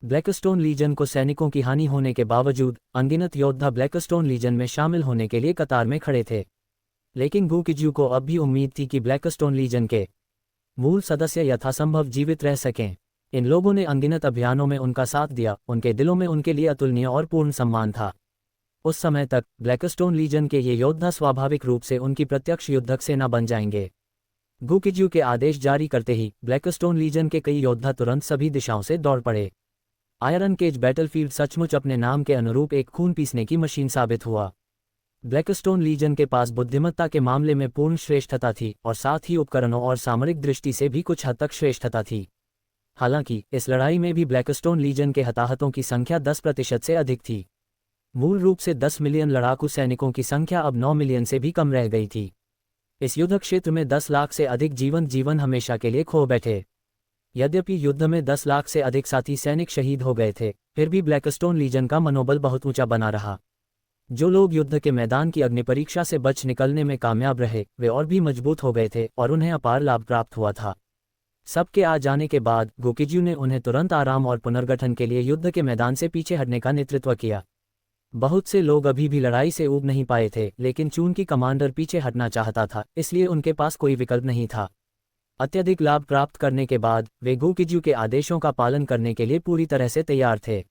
ब्लैकस्टोन लीजन को सैनिकों की हानि होने के बावजूद अनगिनत योद्धा ब्लैकस्टोन लीजन में शामिल होने के लिए कतार में खड़े थे। लेकिन गु किज्यू को अब भी उम्मीद थी कि ब्लैकस्टोन लीजन के मूल सदस्य यथासंभव जीवित रह सकें। इन लोगों ने अनगिनत अभियानों में उनका साथ दिया, उनके दिलों में उनके लिए अतुलनीय और पूर्ण सम्मान था। उस समय तक ब्लैकस्टोन लीजन के ये योद्धा स्वाभाविक रूप से उनकी प्रत्यक्ष युद्धक सेना बन जाएंगे। गु किज्यू के आदेश जारी करते ही ब्लैकस्टोन लीजन के कई योद्धा तुरंत सभी दिशाओं से दौड़ पड़े। आयरन केज बैटलफील्ड सचमुच अपने नाम के अनुरूप एक खून पीसने की मशीन साबित हुआ। ब्लैकस्टोन लीजन के पास बुद्धिमत्ता के मामले में पूर्ण श्रेष्ठता थी और साथ ही उपकरणों और सामरिक दृष्टि से भी कुछ हद तक श्रेष्ठता थी। हालांकि इस लड़ाई में भी ब्लैकस्टोन लीजन के हताहतों की संख्या 10% से अधिक थी। मूल रूप से 10 मिलियन लड़ाकू सैनिकों की संख्या अब 9 मिलियन से भी कम रह गई थी। इस युद्ध क्षेत्र में 10 लाख से अधिक जीवन हमेशा के लिए खो बैठे। यद्यपि युद्ध में 10 लाख से अधिक साथी सैनिक शहीद हो गए थे, फिर भी ब्लैकस्टोन लीजन का मनोबल बहुत ऊंचा बना रहा। जो लोग युद्ध के मैदान की अग्निपरीक्षा से बच निकलने में कामयाब रहे, वे और भी मजबूत हो गए थे और उन्हें अपार लाभ प्राप्त हुआ था। सबके आ जाने के बाद गु किज्यू ने उन्हें तुरंत आराम और पुनर्गठन के लिए युद्ध के मैदान से पीछे हटने का नेतृत्व किया। बहुत से लोग अभी भी लड़ाई से ऊब नहीं पाए थे, लेकिन चूंकि कमांडर पीछे हटना चाहता था, इसलिए उनके पास कोई विकल्प नहीं था। अत्यधिक लाभ प्राप्त करने के बाद वे गु किज्यू के आदेशों का पालन करने के लिए पूरी तरह से तैयार थे।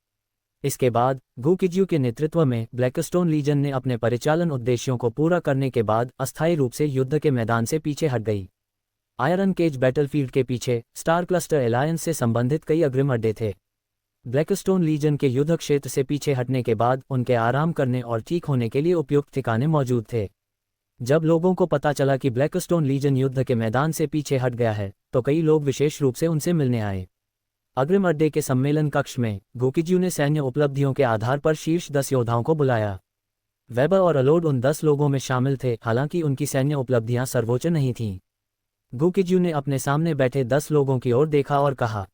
इसके बाद गु किज्यू के नेतृत्व में ब्लैकस्टोन लीजन ने अपने परिचालन उद्देश्यों को पूरा करने के बाद अस्थायी रूप से युद्ध के मैदान से पीछे हट गई। आयरन केज बैटलफील्ड के पीछे स्टार क्लस्टर एलायंस से संबंधित कई अग्रिम अड्डे थे। ब्लैकस्टोन लीजन के युद्ध क्षेत्र से पीछे हटने के बाद उनके आराम करने और ठीक होने के लिए उपयुक्त ठिकाने मौजूद थे। जब लोगों को पता चला कि ब्लैकस्टोन लीजन युद्ध के मैदान से पीछे हट गया है, तो कई लोग विशेष रूप से उनसे मिलने आए। अग्रिम अड्डे के सम्मेलन कक्ष में गु किज्यू ने सैन्य उपलब्धियों के आधार पर शीर्ष 10 योद्धाओं को बुलाया। वेबर और अलोड उन 10 लोगों में शामिल थे, हालांकि उनकी सैन्य उपलब्धियां सर्वोच्च नहीं थीं। गु किज्यू ने अपने सामने बैठे 10 लोगों की ओर देखा और कहा,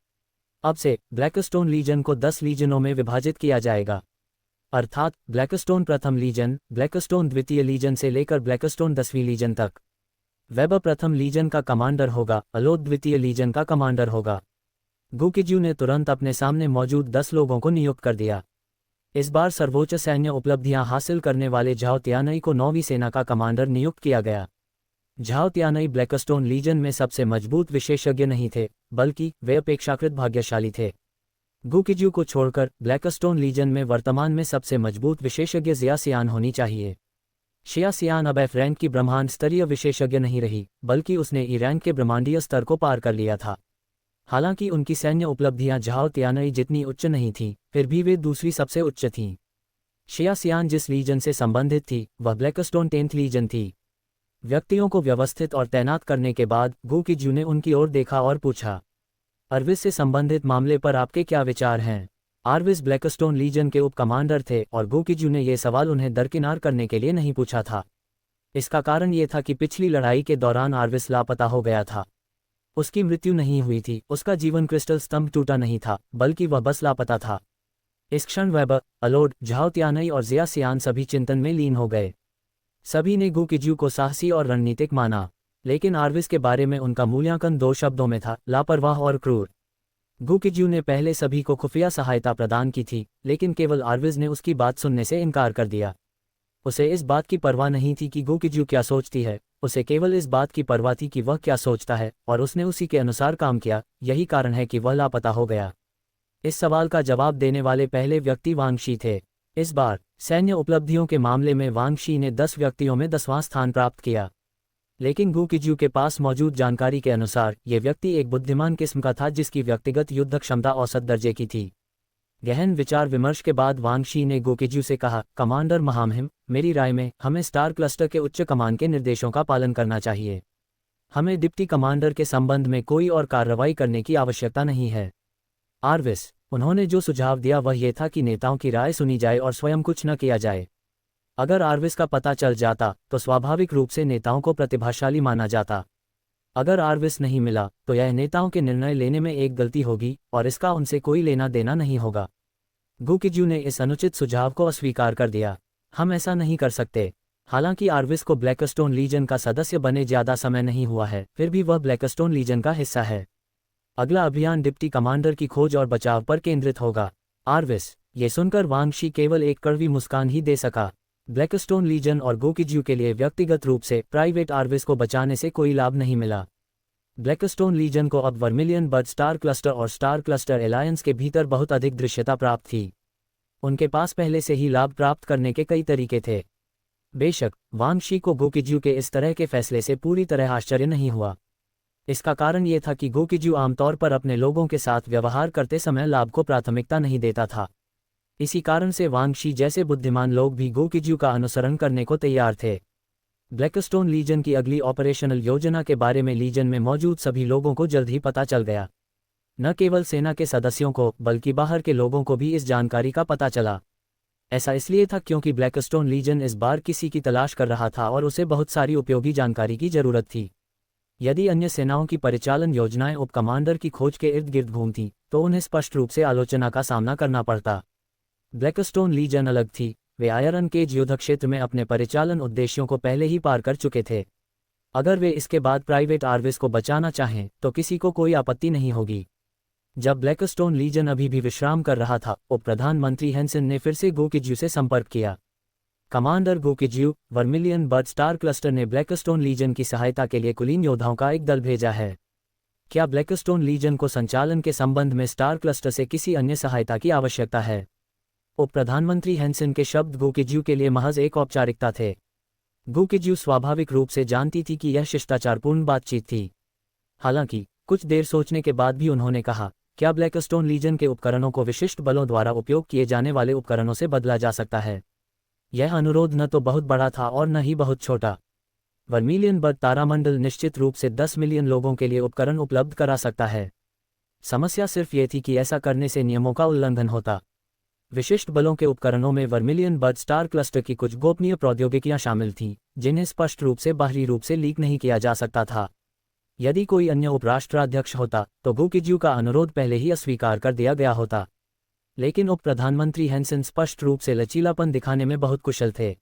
अब से ब्लैकस्टोन लीजन को 10 लीजनों में विभाजित किया जाएगा, अर्थात ब्लैकस्टोन प्रथम लीजन, ब्लैकस्टोन द्वितीय लीजन से लेकर ब्लैकस्टोन 10वीं लीजन तक। वेबर प्रथम लीजन का कमांडर होगा, अलोड द्वितीय लीजन का कमांडर होगा। गु किज्यू ने तुरंत अपने सामने मौजूद 10 लोगों को नियुक्त कर दिया। इस बार सर्वोच्च सैन्य उपलब्धियां हासिल करने वाले झाओ तियानई को 9वीं सेना का कमांडर नियुक्त किया गया। झाओ तियानई ब्लैकस्टोन लीजन में सबसे मजबूत विशेषज्ञ नहीं थे, बल्कि वे अपेक्षाकृत भाग्यशाली थे। गु किज्यू को छोड़कर ब्लैकस्टोन लीजन में वर्तमान में सबसे मजबूत विशेषज्ञ जिया सियान होनी चाहिए। शिया सियान अब एफ रैंक की ब्रह्मांड स्तरीय विशेषज्ञ नहीं रही, बल्कि उसने ई रैंक के ब्रह्मांडीय स्तर को पार कर लिया था। हालांकि उनकी सैन्य उपलब्धियां झाओ तियानई जितनी उच्च नहीं थीं, फिर भी वे दूसरी सबसे उच्च थीं। शिया सियान जिस लीजन से संबंधित थी, वह ब्लैकस्टोन 10th लीजन थी। व्यक्तियों को व्यवस्थित और तैनात करने के बाद गु किज्यू ने उनकी ओर देखा और पूछा, आर्विस से संबंधित मामले पर आपके क्या विचार हैं? आर्विस ब्लैकस्टोन लीजन के उप कमांडर थे और गु किज्यू ने यह सवाल उन्हें दरकिनार करने के लिए नहीं पूछा था। इसका कारण ये था कि पिछली लड़ाई के दौरान आर्विस लापता हो गया था। उसकी मृत्यु नहीं हुई थी, उसका जीवन क्रिस्टल स्तंभ टूटा नहीं था, बल्कि वह बस लापता था। इस क्षण वेबर, अलोड, झाओ तियानई और जिया सियान सभी चिंतन में लीन हो गए। सभी ने गु किज्यू को साहसी और रणनीतिक माना, लेकिन आर्विस के बारे में उनका मूल्यांकन 2 शब्दों में था, लापरवाह और क्रूर। गु किज्यू ने पहले सभी को खुफिया सहायता प्रदान की थी, लेकिन केवल आर्विस ने उसकी बात सुनने से इनकार कर दिया। उसे इस बात की परवाह नहीं थी कि गु किज्यू क्या सोचती है, उसे केवल इस बात की परवाह थी कि वह क्या सोचता है, और उसने उसी के अनुसार काम किया। यही कारण है कि वह लापता हो गया। इस सवाल का जवाब देने वाले पहले व्यक्ति वांग शी थे। इस बार सैन्य उपलब्धियों के मामले में वांग शी ने 10 व्यक्तियों में 10वां स्थान प्राप्त किया, लेकिन गु किज्यू के पास मौजूद जानकारी के अनुसार यह व्यक्ति एक बुद्धिमान किस्म का था जिसकी व्यक्तिगत युद्ध क्षमता औसत दर्जे की थी। गहन विचार विमर्श के बाद वांग शी ने गो किज्यू से कहा, कमांडर महामहिम, मेरी राय में हमें स्टार क्लस्टर के उच्च कमान के निर्देशों का पालन करना चाहिए। हमें डिप्टी कमांडर के संबंध में कोई और कार्रवाई करने की आवश्यकता नहीं है। आर्विस, उन्होंने जो सुझाव दिया वह ये था कि नेताओं की राय सुनी जाए और स्वयं कुछ न किया जाए। अगर आर्विस का पता चल जाता तो स्वाभाविक रूप से नेताओं को प्रतिभाशाली माना जाता। अगर आर्विस नहीं मिला तो यह नेताओं के निर्णय लेने में एक गलती होगी और इसका उनसे कोई लेना देना नहीं होगा। गो किज्यू ने इस अनुचित सुझाव को अस्वीकार कर दिया। हम ऐसा नहीं कर सकते। हालांकि आर्विस को ब्लैकस्टोन लीजन का सदस्य बने ज्यादा समय नहीं हुआ है, फिर भी वह ब्लैकस्टोन लीजन का हिस्सा है। अगला अभियान डिप्टी कमांडर की खोज और बचाव पर केंद्रित होगा। आर्विस, ये सुनकर वांग शी केवल एक कड़वी मुस्कान ही दे सका। ब्लैकस्टोन लीजन और गो किज्यू के लिए व्यक्तिगत रूप से प्राइवेट आर्विस को बचाने से कोई लाभ नहीं मिला। ब्लैकस्टोन लीजन को अब वर्मिलियन बर्ड स्टार क्लस्टर और स्टार क्लस्टर एलायंस के भीतर बहुत अधिक दृश्यता प्राप्त थी। उनके पास पहले से ही लाभ प्राप्त करने के कई तरीके थे। बेशक वांग शी को गो किज्यू के इस तरह के फैसले से पूरी तरह आश्चर्य नहीं हुआ। इसका कारण ये था कि गो किज्यू आमतौर पर अपने लोगों के साथ व्यवहार करते समय लाभ को प्राथमिकता नहीं देता था। इसी कारण से वांग शी जैसे बुद्धिमान लोग भी गो किज्यू का अनुसरण करने को तैयार थे। ब्लैकस्टोन लीजन की अगली ऑपरेशनल योजना के बारे में लीजन में मौजूद सभी लोगों को जल्द ही पता चल गया। न केवल सेना के सदस्यों को बल्कि बाहर के लोगों को भी इस जानकारी का पता चला। ऐसा इसलिए था क्योंकि ब्लैकस्टोन लीजन इस बार किसी की तलाश कर रहा था और उसे बहुत सारी उपयोगी जानकारी की जरूरत थी। यदि अन्य सेनाओं की परिचालन योजनाएं उप कमांडर की खोज के इर्द गिर्द घूमती तो उन्हें स्पष्ट रूप से आलोचना का सामना करना पड़ता। ब्लैकस्टोन लीजन अलग थी। वे आयरन केज युद्ध क्षेत्र में अपने परिचालन उद्देश्यों को पहले ही पार कर चुके थे। अगर वे इसके बाद प्राइवेट आर्विस को बचाना चाहें तो किसी को कोई आपत्ति नहीं होगी। जब ब्लैकस्टोन लीजन अभी भी विश्राम कर रहा था, उप प्रधानमंत्री हैंसन ने फिर से गो किज्यू से संपर्क किया। कमांडर गो किज्यू, वर्मिलियन बर्ड स्टार क्लस्टर ने ब्लैकस्टोन लीजन की सहायता के लिए कुलीन योद्धाओं का एक दल भेजा है। क्या ब्लैकस्टोन लीजन को संचालन के संबंध में स्टार क्लस्टर से किसी अन्य सहायता की आवश्यकता है? उप प्रधानमंत्री हैंसन के शब्द गो किज्यू के लिए महज एक औपचारिकता थे। गो किज्यू स्वाभाविक रूप से जानती थी कि यह शिष्टाचारपूर्ण बातचीत थी। हालांकि कुछ देर सोचने के बाद भी उन्होंने कहा, क्या ब्लैकस्टोन लीजन के उपकरणों को विशिष्ट बलों द्वारा उपयोग किए जाने वाले उपकरणों से बदला जा सकता है? यह अनुरोध न तो बहुत बड़ा था और न ही बहुत छोटा। वर्मिलियन बर्ड तारामंडल निश्चित रूप से 10 मिलियन लोगों के लिए उपकरण उपलब्ध करा सकता है। समस्या सिर्फ ये थी कि ऐसा करने से नियमों का उल्लंघन होता। विशिष्ट बलों के उपकरणों में वर्मिलियन बर्ड स्टार क्लस्टर की कुछ गोपनीय प्रौद्योगिकियां शामिल थीं, जिन्हें स्पष्ट रूप से बाहरी रूप से लीक नहीं किया जा सकता था। यदि कोई अन्य उपराष्ट्राध्यक्ष होता तो गो किज्यू का अनुरोध पहले ही अस्वीकार कर दिया गया होता। लेकिन उप प्रधानमंत्री हैंसन स्पष्ट रूप से लचीलापन दिखाने में बहुत कुशल थे।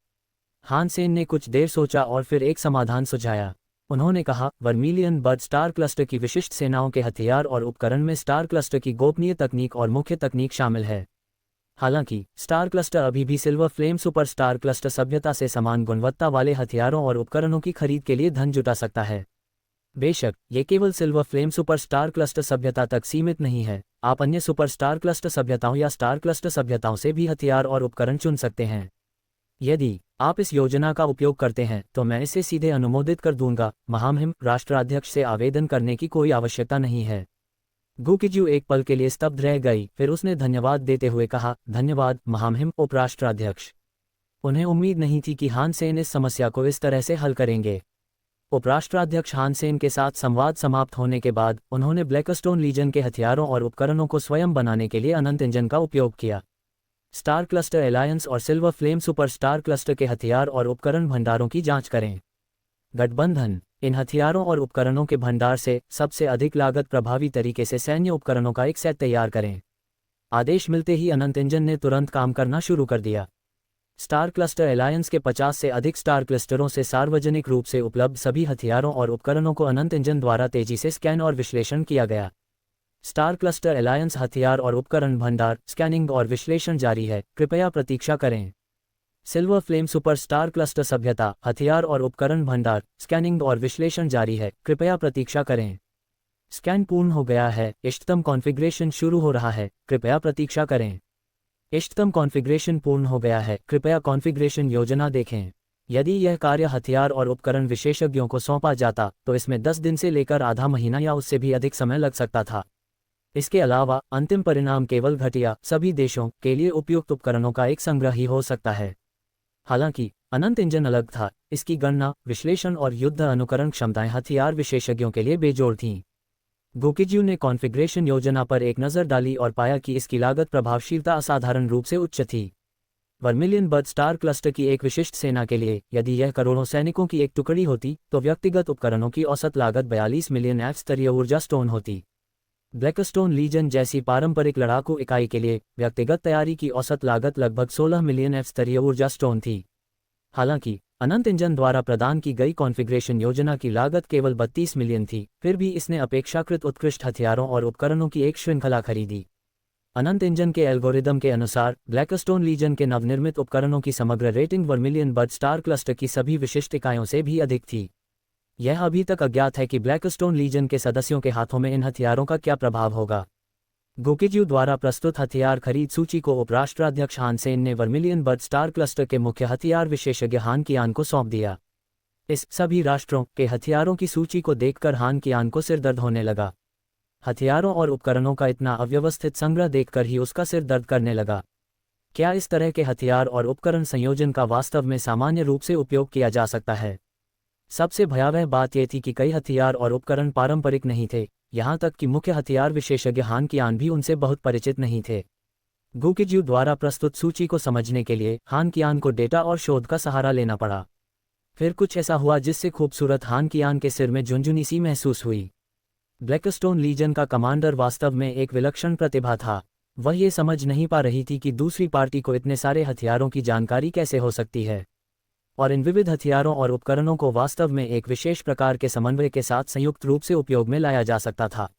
हानसेन ने कुछ देर सोचा और फिर एक समाधान सुझाया। उन्होंने कहा, वर्मिलियन बर्ड स्टार क्लस्टर की विशिष्ट सेनाओं के हथियार और उपकरण में स्टार क्लस्टर की गोपनीय तकनीक और मुख्य तकनीक शामिल है। हालांकि स्टार क्लस्टर अभी भी silver flame super star cluster सभ्यता से समान गुणवत्ता वाले हथियारों और उपकरणों की खरीद के लिए धन जुटा सकता है। बेशक ये केवल silver flame super star cluster सभ्यता तक सीमित नहीं है। आप अन्य सुपर स्टार क्लस्टर सभ्यताओं या स्टार क्लस्टर सभ्यताओं से भी हथियार और उपकरण चुन सकते हैं। यदि आप इस योजना का उपयोग करते हैं तो मैं इसे सीधे अनुमोदित कर दूंगा। महामहिम, राष्ट्राध्यक्ष से आवेदन करने की कोई आवश्यकता नहीं है। गो किज्यू एक पल के लिए स्तब्ध रह गई, फिर उसने धन्यवाद देते हुए कहा, धन्यवाद महामहिम उपराष्ट्राध्यक्ष। उन्हें उम्मीद नहीं थी कि हानसेन इस समस्या को इस तरह से हल करेंगे। उपराष्ट्राध्यक्ष हानसेन के साथ संवाद समाप्त होने के बाद उन्होंने ब्लैकस्टोन लीजन के हथियारों और उपकरणों को स्वयं बनाने के लिए अनंत इंजन का उपयोग किया। स्टार क्लस्टर एलायंस और silver flame super star cluster के हथियार और उपकरण भंडारों की जांच करें। गठबंधन, इन हथियारों और उपकरणों के भंडार से सबसे अधिक लागत प्रभावी तरीके से सैन्य उपकरणों का एक सेट तैयार करें। आदेश मिलते ही अनंत इंजन ने तुरंत काम करना शुरू कर दिया। स्टार क्लस्टर एलायंस के 50 से अधिक स्टार क्लस्टरों से सार्वजनिक रूप से उपलब्ध सभी हथियारों और उपकरणों को अनंत इंजन द्वारा तेजी से स्कैन और विश्लेषण किया गया। स्टार क्लस्टर एलायंस हथियार और उपकरण भंडार स्कैनिंग और विश्लेषण जारी है, कृपया प्रतीक्षा करें। Silver flame super star cluster सभ्यता हथियार और उपकरण भंडार स्कैनिंग और विश्लेषण जारी है, कृपया प्रतीक्षा करें। स्कैन पूर्ण हो गया है, इष्टतम कॉन्फ़िगरेशन शुरू हो रहा है, कृपया प्रतीक्षा करें। इष्टतम कॉन्फ़िगरेशन पूर्ण हो गया है, कृपया कॉन्फ़िगरेशन योजना देखें। यदि यह कार्य हथियार और उपकरण विशेषज्ञों को सौंपा जाता तो इसमें 10 दिन से लेकर आधा महीना या उससे भी अधिक समय लग सकता था। इसके अलावा अंतिम परिणाम केवल घटिया सभी देशों के लिए उपयुक्त उपकरणों का एक संग्रह ही हो सकता है। हालांकि अनंत इंजन अलग था, इसकी गणना, विश्लेषण और युद्ध अनुकरण क्षमताएं हथियार विशेषज्ञों के लिए बेजोड़ थीं। गोकिज्यू ने कॉन्फ़िगरेशन योजना पर एक नज़र डाली और पाया कि इसकी लागत प्रभावशीलता असाधारण रूप से उच्च थी। वर्मिलियन बर्ड स्टार क्लस्टर की एक विशिष्ट सेना के लिए, यदि यह करोड़ों सैनिकों की एक टुकड़ी होती, तो व्यक्तिगत उपकरणों की औसत लागत 42 मिलियन एफ स्तरीय ऊर्जा स्टोन होती। ब्लैकस्टोन लीजन जैसी पारंपरिक लड़ाकू इकाई के लिए व्यक्तिगत तैयारी की औसत लागत लगभग 16 मिलियन एफ स्तरीय ऊर्जा स्टोन थी। हालांकि अनंत इंजन द्वारा प्रदान की गई कॉन्फ़िगरेशन योजना की लागत केवल 32 मिलियन थी, फिर भी इसने अपेक्षाकृत उत्कृष्ट हथियारों और उपकरणों की एक श्रृंखला खरीदी। अनंत इंजन के एल्गोरिदम के अनुसार ब्लैकस्टोन लीजन के नवनिर्मित उपकरणों की समग्र rating vermilion Bird Star cluster की सभी विशिष्ट इकाइयों से भी अधिक थी। यह अभी तक अज्ञात है कि ब्लैकस्टोन लीजन के सदस्यों के हाथों में इन हथियारों का क्या प्रभाव होगा। गोकिज्यू द्वारा प्रस्तुत हथियार खरीद सूची को उपराष्ट्राध्यक्ष हान सेन ने वर्मिलियन बर्ड स्टार क्लस्टर के मुख्य हथियार विशेषज्ञ हान कियान को सौंप दिया। इस सभी राष्ट्रों के हथियारों की सूची को देखकर हान कियान को सिरदर्द होने लगा। हथियारों और उपकरणों का इतना अव्यवस्थित संग्रह देखकर ही उसका सिर दर्द करने लगा। क्या इस तरह के हथियार और उपकरण संयोजन का वास्तव में सामान्य रूप से उपयोग किया जा सकता है? सबसे भयावह बात यह थी कि कई हथियार और उपकरण पारंपरिक नहीं थे, यहाँ तक कि मुख्य हथियार विशेषज्ञ हान कियान भी उनसे बहुत परिचित नहीं थे। गोकिज्यू द्वारा प्रस्तुत सूची को समझने के लिए हान कियान को डेटा और शोध का सहारा लेना पड़ा। फिर कुछ ऐसा हुआ जिससे खूबसूरत हान कियान के सिर में झुनझुनी सी महसूस हुई। ब्लैकस्टोन लीजन का कमांडर वास्तव में एक विलक्षण प्रतिभा था। वह ये समझ नहीं पा रही थी कि दूसरी पार्टी को इतने सारे हथियारों की जानकारी कैसे हो सकती है, और इन विविध हथियारों और उपकरणों को वास्तव में एक विशेष प्रकार के समन्वय के साथ संयुक्त रूप से उपयोग में लाया जा सकता था।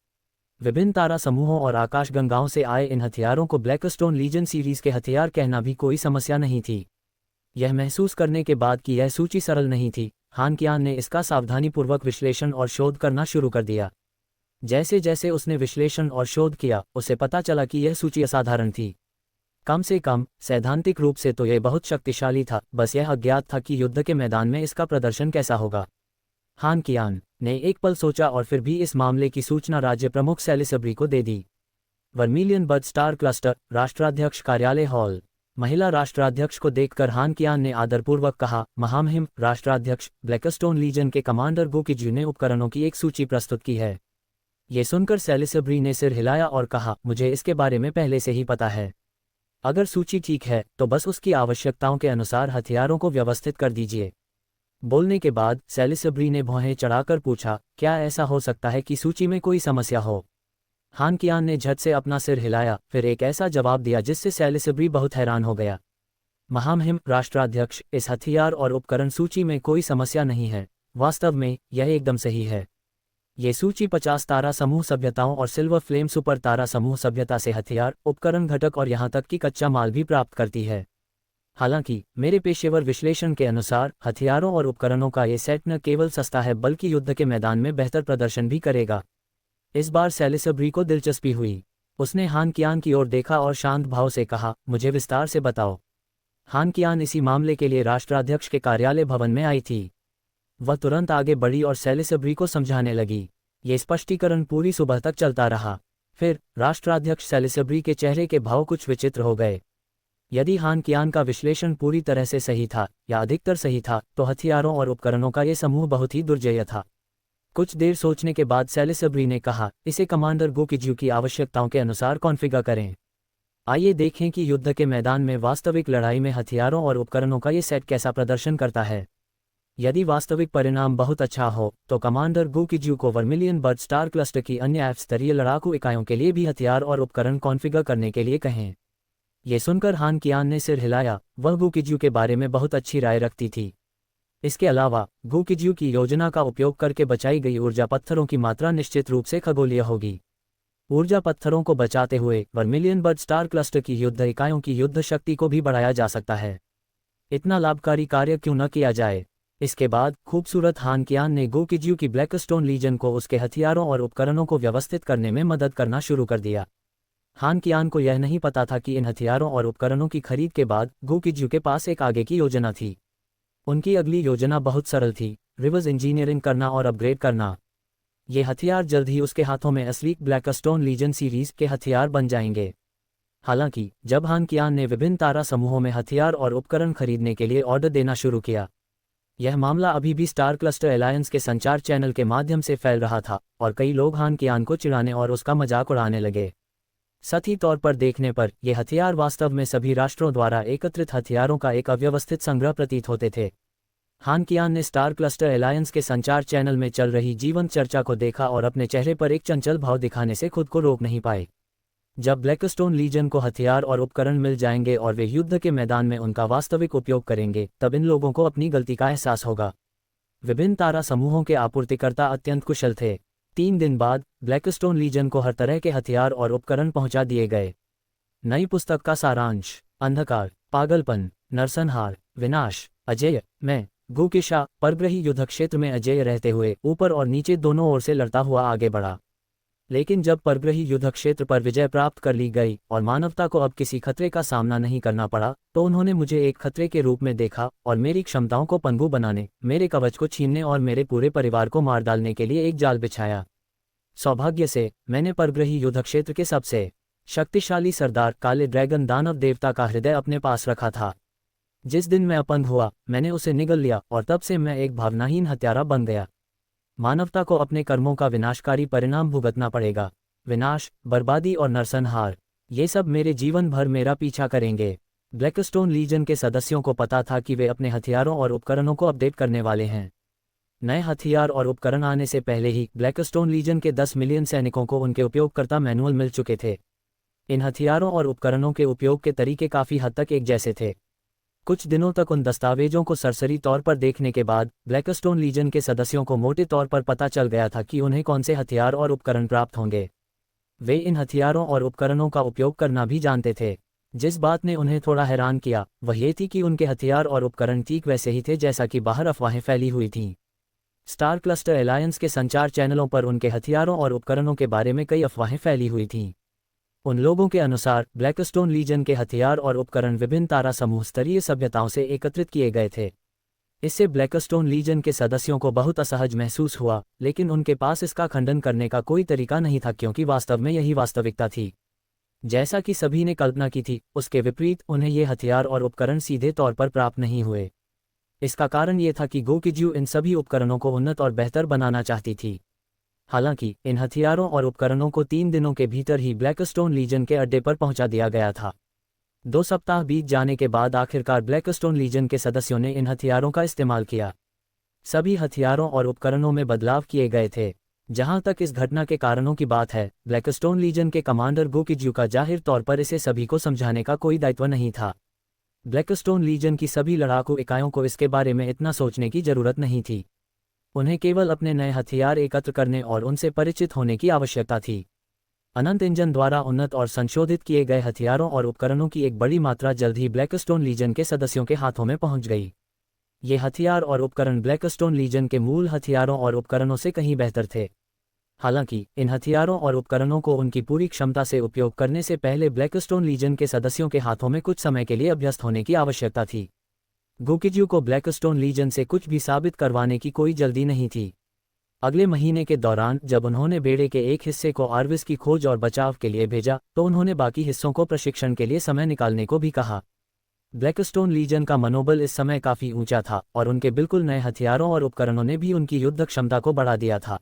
विभिन्न तारा समूहों और आकाशगंगाओं से आए इन हथियारों को ब्लैकस्टोन लीजन सीरीज के हथियार कहना भी कोई समस्या नहीं थी। यह महसूस करने के बाद कि यह सूची सरल नहीं थी, हान कियान ने इसका सावधानीपूर्वक विश्लेषण और शोध करना शुरू कर दिया। जैसे जैसे उसने विश्लेषण और शोध किया, उसे पता चला कि यह सूची असाधारण थी। कम से कम सैद्धांतिक रूप से तो यह बहुत शक्तिशाली था, बस यह अज्ञात था कि युद्ध के मैदान में इसका प्रदर्शन कैसा होगा। हान कियान ने एक पल सोचा और फिर भी इस मामले की सूचना राज्य प्रमुख सैलिसबरी को दे दी। वर्मिलियन बर्ड स्टार क्लस्टर, राष्ट्राध्यक्ष कार्यालय हॉल। महिला राष्ट्राध्यक्ष को देखकर हान कियान ने आदरपूर्वक कहा, महामहिम राष्ट्राध्यक्ष, ब्लैकस्टोन लीजन के कमांडर गोकिज्यू ने उपकरणों की एक सूची प्रस्तुत की है। ये सुनकर सैलिसबरी ने सिर हिलाया और कहा, मुझे इसके बारे में पहले से ही पता है। अगर सूची ठीक है तो बस उसकी आवश्यकताओं के अनुसार हथियारों को व्यवस्थित कर दीजिए। बोलने के बाद सैलिसबरी ने भौहें चढ़ाकर पूछा, क्या ऐसा हो सकता है कि सूची में कोई समस्या हो? हान कियान ने झट से अपना सिर हिलाया, फिर एक ऐसा जवाब दिया जिससे सैलिसबरी बहुत हैरान हो गया। महामहिम राष्ट्राध्यक्ष, इस हथियार और उपकरण सूची में कोई समस्या नहीं है। वास्तव में यह एकदम सही है। ये सूची 50 तारा समूह सभ्यताओं और सिल्वर फ्लेम सुपर तारा समूह सभ्यता से हथियार, उपकरण घटक और यहाँ तक कि कच्चा माल भी प्राप्त करती है। हालांकि मेरे पेशेवर विश्लेषण के अनुसार हथियारों और उपकरणों का ये सेट न केवल सस्ता है बल्कि युद्ध के मैदान में बेहतर प्रदर्शन भी करेगा। इस बार सैलिसबरी को दिलचस्पी हुई। उसने हान कियान की ओर देखा और शांत भाव से कहा, मुझे विस्तार से बताओ। हान कियान इसी मामले के लिए राष्ट्राध्यक्ष के कार्यालय भवन में आई थी। वह तुरंत आगे बढ़ी और सैलिसबरी को समझाने लगी। ये स्पष्टीकरण पूरी सुबह तक चलता रहा। फिर राष्ट्राध्यक्ष सैलिसबरी के चेहरे के भाव कुछ विचित्र हो गए। यदि हान कियान का विश्लेषण पूरी तरह से सही था या अधिकतर सही था, तो हथियारों और उपकरणों का ये समूह बहुत ही दुर्जेय था। कुछ देर सोचने के बाद सैलिसबरी ने कहा, इसे कमांडर गोकिज्यू की आवश्यकताओं के अनुसार कॉन्फ़िगर करें। आइए देखें कि युद्ध के मैदान में वास्तविक लड़ाई में हथियारों और उपकरणों का ये सेट कैसा प्रदर्शन करता है। यदि वास्तविक परिणाम बहुत अच्छा हो तो कमांडर गोकिज्यू को वर्मिलियन बर्ड स्टार क्लस्टर की अन्य एफ स्तरीय लड़ाकू इकाइयों के लिए भी हथियार और उपकरण कॉन्फ़िगर करने के लिए कहें। ये सुनकर हान कियान ने सिर हिलाया। वह गोकिज्यू के बारे में बहुत अच्छी राय रखती थी। इसके अलावा गोकिज्यू की योजना का उपयोग करके बचाई गई ऊर्जा पत्थरों की मात्रा निश्चित रूप से खगोलीय होगी। ऊर्जा पत्थरों को बचाते हुए वर्मिलियन बर्ड स्टार क्लस्टर की युद्ध इकाइयों की युद्ध शक्ति को भी बढ़ाया जा सकता है। इतना लाभकारी कार्य क्यों न किया जाए। इसके बाद खूबसूरत हान कियान ने गोकिज्यू की ब्लैकस्टोन लीजन को उसके हथियारों और उपकरणों को व्यवस्थित करने में मदद करना शुरू कर दिया। हान कियान को यह नहीं पता था कि इन हथियारों और उपकरणों की खरीद के बाद गोकिज्यू के पास एक आगे की योजना थी। उनकी अगली योजना बहुत सरल थी, रिवर्स इंजीनियरिंग करना और अपग्रेड करना। ये हथियार जल्द ही उसके हाथों में असली ब्लैकस्टोन लीजन सीरीज के हथियार बन जाएंगे। हालांकि जब हान कियान ने विभिन्न तारा समूहों में हथियार और उपकरण खरीदने के लिए ऑर्डर देना शुरू किया, यह मामला अभी भी स्टार क्लस्टर एलायंस के संचार चैनल के माध्यम से फैल रहा था और कई लोग हान कियान को चिढ़ाने और उसका मजाक उड़ाने लगे। सही तौर पर देखने पर ये हथियार वास्तव में सभी राष्ट्रों द्वारा एकत्रित हथियारों का एक अव्यवस्थित संग्रह प्रतीत होते थे। हान कियान ने स्टार क्लस्टर एलायंस के संचार चैनल में चल रही जीवंत चर्चा को देखा और अपने चेहरे पर एक चंचल भाव दिखाने से खुद को रोक नहीं पाए। जब ब्लैकस्टोन लीजन को हथियार और उपकरण मिल जाएंगे और वे युद्ध के मैदान में उनका वास्तविक उपयोग करेंगे, तब इन लोगों को अपनी गलती का एहसास होगा। विभिन्न तारा समूहों के आपूर्तिकर्ता अत्यंत कुशल थे। 3 दिन बाद ब्लैकस्टोन लीजन को हर तरह के हथियार और उपकरण पहुंचा दिए गए। नई पुस्तक का सारांश: अंधकार, पागलपन, नरसंहार, विनाश। अजेय। मैं गुकेशा परग्रही युद्ध क्षेत्र में अजेय रहते हुए ऊपर और नीचे दोनों ओर से लड़ता हुआ आगे बढ़ा। लेकिन जब परग्रही युद्ध क्षेत्र पर विजय प्राप्त कर ली गई और मानवता को अब किसी खतरे का सामना नहीं करना पड़ा, तो उन्होंने मुझे एक खतरे के रूप में देखा और मेरी क्षमताओं को पनगु बनाने, मेरे कवच को छीनने और मेरे पूरे परिवार को मार डालने के लिए एक जाल बिछाया। सौभाग्य से मैंने परग्रही युद्ध क्षेत्र के सबसे शक्तिशाली सरदार काले ड्रैगन दानव देवता का हृदय अपने पास रखा था। जिस दिन मैं अपंग हुआ, मैंने उसे निगल लिया और तब से मैं एक भावनाहीन हत्यारा बन गया। मानवता को अपने कर्मों का विनाशकारी परिणाम भुगतना पड़ेगा। विनाश, बर्बादी और नरसंहार, ये सब मेरे जीवन भर मेरा पीछा करेंगे। ब्लैकस्टोन लीजन के सदस्यों को पता था कि वे अपने हथियारों और उपकरणों को अपडेट करने वाले हैं। नए हथियार और उपकरण आने से पहले ही ब्लैकस्टोन लीजन के 10 मिलियन सैनिकों को उनके उपयोगकर्ता मैनुअल मिल चुके थे। इन हथियारों और उपकरणों के उपयोग के तरीके काफ़ी हद तक एक जैसे थे। कुछ दिनों तक उन दस्तावेजों को सरसरी तौर पर देखने के बाद ब्लैकस्टोन लीजन के सदस्यों को मोटे तौर पर पता चल गया था कि उन्हें कौन से हथियार और उपकरण प्राप्त होंगे। वे इन हथियारों और उपकरणों का उपयोग करना भी जानते थे। जिस बात ने उन्हें थोड़ा हैरान किया वह ये थी कि उनके हथियार और उपकरण ठीक वैसे ही थे जैसा कि बाहर अफवाहें फैली हुई थीं। स्टार क्लस्टर एलायंस के संचार चैनलों पर उनके हथियारों और उपकरणों के बारे में कई अफवाहें फैली हुई थीं। उन लोगों के अनुसार ब्लैकस्टोन लीजन के हथियार और उपकरण विभिन्न तारा समूह स्तरीय सभ्यताओं से एकत्रित किए गए थे। इससे ब्लैकस्टोन लीजन के सदस्यों को बहुत असहज महसूस हुआ, लेकिन उनके पास इसका खंडन करने का कोई तरीका नहीं था क्योंकि वास्तव में यही वास्तविकता थी। जैसा कि सभी ने कल्पना की थी, उसके विपरीत उन्हें ये हथियार और उपकरण सीधे तौर पर प्राप्त नहीं हुए। इसका कारण ये था कि गोकिज्यू इन सभी उपकरणों को उन्नत और बेहतर बनाना चाहती थी। हालांकि इन हथियारों और उपकरणों को 3 दिनों के भीतर ही ब्लैकस्टोन लीजन के अड्डे पर पहुंचा दिया गया था। 2 सप्ताह बीत जाने के बाद आखिरकार ब्लैकस्टोन लीजन के सदस्यों ने इन हथियारों का इस्तेमाल किया। सभी हथियारों और उपकरणों में बदलाव किए गए थे। जहां तक इस घटना के कारणों की बात है, ब्लैकस्टोन लीजन के कमांडर गोकिज्यू का जाहिर तौर पर इसे सभी को समझाने का कोई दायित्व नहीं था। ब्लैकस्टोन लीजन की सभी लड़ाकू इकाइयों को इसके बारे में इतना सोचने की जरूरत नहीं थी। उन्हें केवल अपने नए हथियार एकत्र करने और उनसे परिचित होने की आवश्यकता थी। अनंत इंजन द्वारा उन्नत और संशोधित किए गए हथियारों और उपकरणों की एक बड़ी मात्रा जल्द ही ब्लैकस्टोन लीजन के सदस्यों के हाथों में पहुंच गई। ये हथियार और उपकरण ब्लैकस्टोन लीजन के मूल हथियारों और उपकरणों से कहीं बेहतर थे। हालांकि इन हथियारों और उपकरणों को उनकी पूरी क्षमता से उपयोग करने से पहले ब्लैकस्टोन लीजन के सदस्यों के हाथों में कुछ समय के लिए अभ्यस्त होने की आवश्यकता थी। गोकिज्यू को ब्लैकस्टोन लीजन से कुछ भी साबित करवाने की कोई जल्दी नहीं थी। अगले महीने के दौरान जब उन्होंने बेड़े के एक हिस्से को आर्विस की खोज और बचाव के लिए भेजा, तो उन्होंने बाकी हिस्सों को प्रशिक्षण के लिए समय निकालने को भी कहा। ब्लैकस्टोन लीजन का मनोबल इस समय काफ़ी ऊंचा था और उनके बिल्कुल नए हथियारों और उपकरणों ने भी उनकी युद्ध क्षमता को बढ़ा दिया था।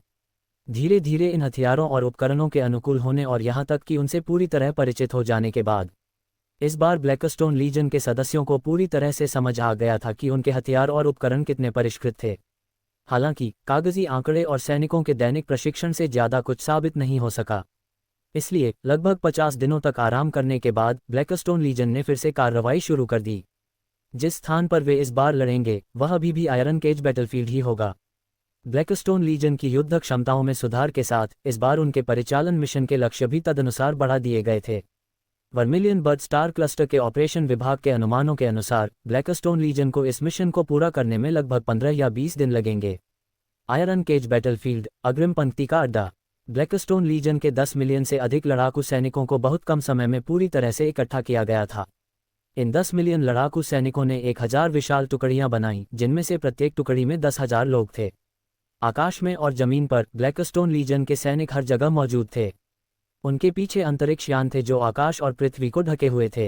धीरे धीरे इन हथियारों और उपकरणों के अनुकूल होने और यहाँ तक कि उनसे पूरी तरह परिचित हो जाने के बाद इस बार ब्लैकस्टोन लीजन के सदस्यों को पूरी तरह से समझ आ गया था कि उनके हथियार और उपकरण कितने परिष्कृत थे। हालांकि कागजी आंकड़े और सैनिकों के दैनिक प्रशिक्षण से ज़्यादा कुछ साबित नहीं हो सका। इसलिए लगभग 50 दिनों तक आराम करने के बाद ब्लैकस्टोन लीजन ने फिर से कार्रवाई शुरू कर दी। जिस स्थान पर वे इस बार लड़ेंगे वह अभी भी आयरन केज बैटलफील्ड ही होगा। ब्लैकस्टोन लीजन की युद्ध क्षमताओं में सुधार के साथ इस बार उनके परिचालन मिशन के लक्ष्य भी तदनुसार बढ़ा दिए गए थे। वर्मिलियन बर्ड स्टार क्लस्टर के ऑपरेशन विभाग के अनुमानों के अनुसार ब्लैकस्टोन लीजन को इस मिशन को पूरा करने में लगभग 15 या 20 दिन लगेंगे। आयरन केज बैटलफील्ड, अग्रिम पंक्ति का अड्डा। ब्लैकस्टोन लीजन के 10 मिलियन से अधिक लड़ाकू सैनिकों को बहुत कम समय में पूरी तरह से इकट्ठा किया गया था। इन 10 मिलियन लड़ाकू सैनिकों ने 1000 विशाल टुकड़ियां बनाईं, जिनमें से प्रत्येक टुकड़ी में 10,000 लोग थे। आकाश में और जमीन पर ब्लैकस्टोन लीजन के सैनिक हर जगह मौजूद थे। उनके पीछे अंतरिक्ष यान थे जो आकाश और पृथ्वी को ढके हुए थे।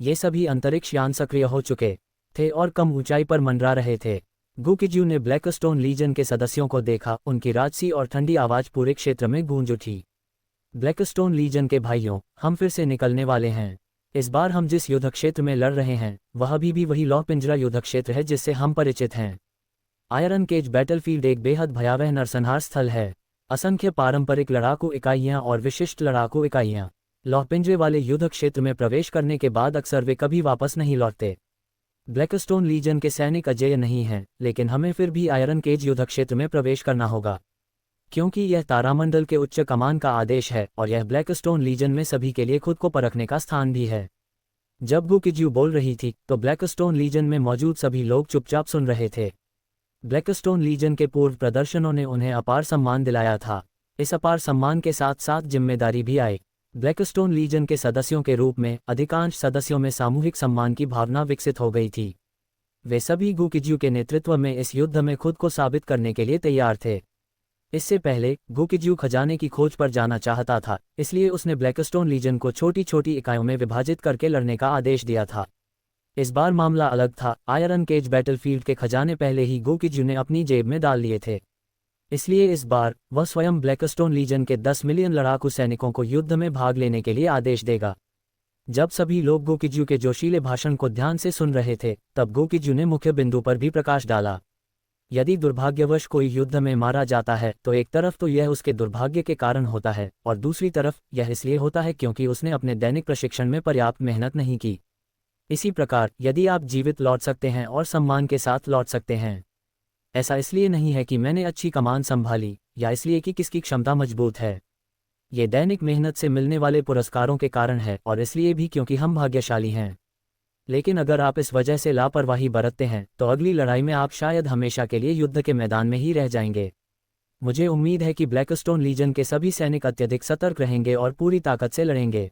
ये सभी अंतरिक्ष यान सक्रिय हो चुके थे और कम ऊंचाई पर मंडरा रहे थे। गुकिज्यू ने ब्लैकस्टोन लीजन के सदस्यों को देखा। उनकी राजसी और ठंडी आवाज पूरे क्षेत्र में गूंज उठी। ब्लैकस्टोन लीजन के भाइयों, हम फिर से निकलने वाले हैं। इस बार हम जिस युद्ध क्षेत्र में लड़ रहे हैं वह अभी भी वही लौह पिंजरा युद्ध क्षेत्र है जिससे हम परिचित हैं। आयरन केज बैटलफील्ड एक बेहद भयावह नरसंहार स्थल है। असंख्य पारंपरिक लड़ाकू इकाइयां और विशिष्ट लड़ाकू इकाइयां लौह पिंजरे वाले युद्ध क्षेत्र में प्रवेश करने के बाद अक्सर वे कभी वापस नहीं लौटते। ब्लैकस्टोन लीजन के सैनिक अजेय नहीं हैं, लेकिन हमें फिर भी आयरन केज युद्ध क्षेत्र में प्रवेश करना होगा, क्योंकि यह तारामंडल के उच्च कमान का आदेश है और यह ब्लैकस्टोन लीजन में सभी के लिए खुद को परखने का स्थान भी है। जब गुकिज्यू बोल रही थी तो ब्लैकस्टोन लीजन में मौजूद सभी लोग चुपचाप सुन रहे थे। ब्लैकस्टोन लीजन के पूर्व प्रदर्शनों ने उन्हें अपार सम्मान दिलाया था। इस अपार सम्मान के साथ साथ जिम्मेदारी भी आई। ब्लैकस्टोन लीजन के सदस्यों के रूप में अधिकांश सदस्यों में सामूहिक सम्मान की भावना विकसित हो गई थी। वे सभी गुकिज्यू के नेतृत्व में इस युद्ध में खुद को साबित करने के लिए तैयार थे। इससे पहले गुकिज्यू खजाने की खोज पर जाना चाहता था, इसलिए उसने ब्लैकस्टोन लीजन को छोटी छोटी इकाइयों में विभाजित करके लड़ने का आदेश दिया था। इस बार मामला अलग था। आयरन केज बैटलफील्ड के खजाने पहले ही गुकिज्यू ने अपनी जेब में डाल लिए थे, इसलिए इस बार वह स्वयं ब्लैकस्टोन लीजन के 10 मिलियन लड़ाकू सैनिकों को युद्ध में भाग लेने के लिए आदेश देगा। जब सभी लोग गुकिज्यू के जोशीले भाषण को ध्यान से सुन रहे थे तब गुकिज्यू ने मुख्य बिंदु पर भी प्रकाश डाला। यदि दुर्भाग्यवश कोई युद्ध में मारा जाता है तो एक तरफ तो यह उसके दुर्भाग्य के कारण होता है और दूसरी तरफ यह इसलिए होता है क्योंकि उसने अपने दैनिक प्रशिक्षण में पर्याप्त मेहनत नहीं की। इसी प्रकार यदि आप जीवित लौट सकते हैं और सम्मान के साथ लौट सकते हैं, ऐसा इसलिए नहीं है कि मैंने अच्छी कमान संभाली या इसलिए कि किसकी क्षमता मजबूत है। ये दैनिक मेहनत से मिलने वाले पुरस्कारों के कारण है और इसलिए भी क्योंकि हम भाग्यशाली हैं। लेकिन अगर आप इस वजह से लापरवाही बरतते हैं तो अगली लड़ाई में आप शायद हमेशा के लिए युद्ध के मैदान में ही रह जाएंगे। मुझे उम्मीद है कि ब्लैकस्टोन लीजन के सभी सैनिक अत्यधिक सतर्क रहेंगे और पूरी ताकत से लड़ेंगे।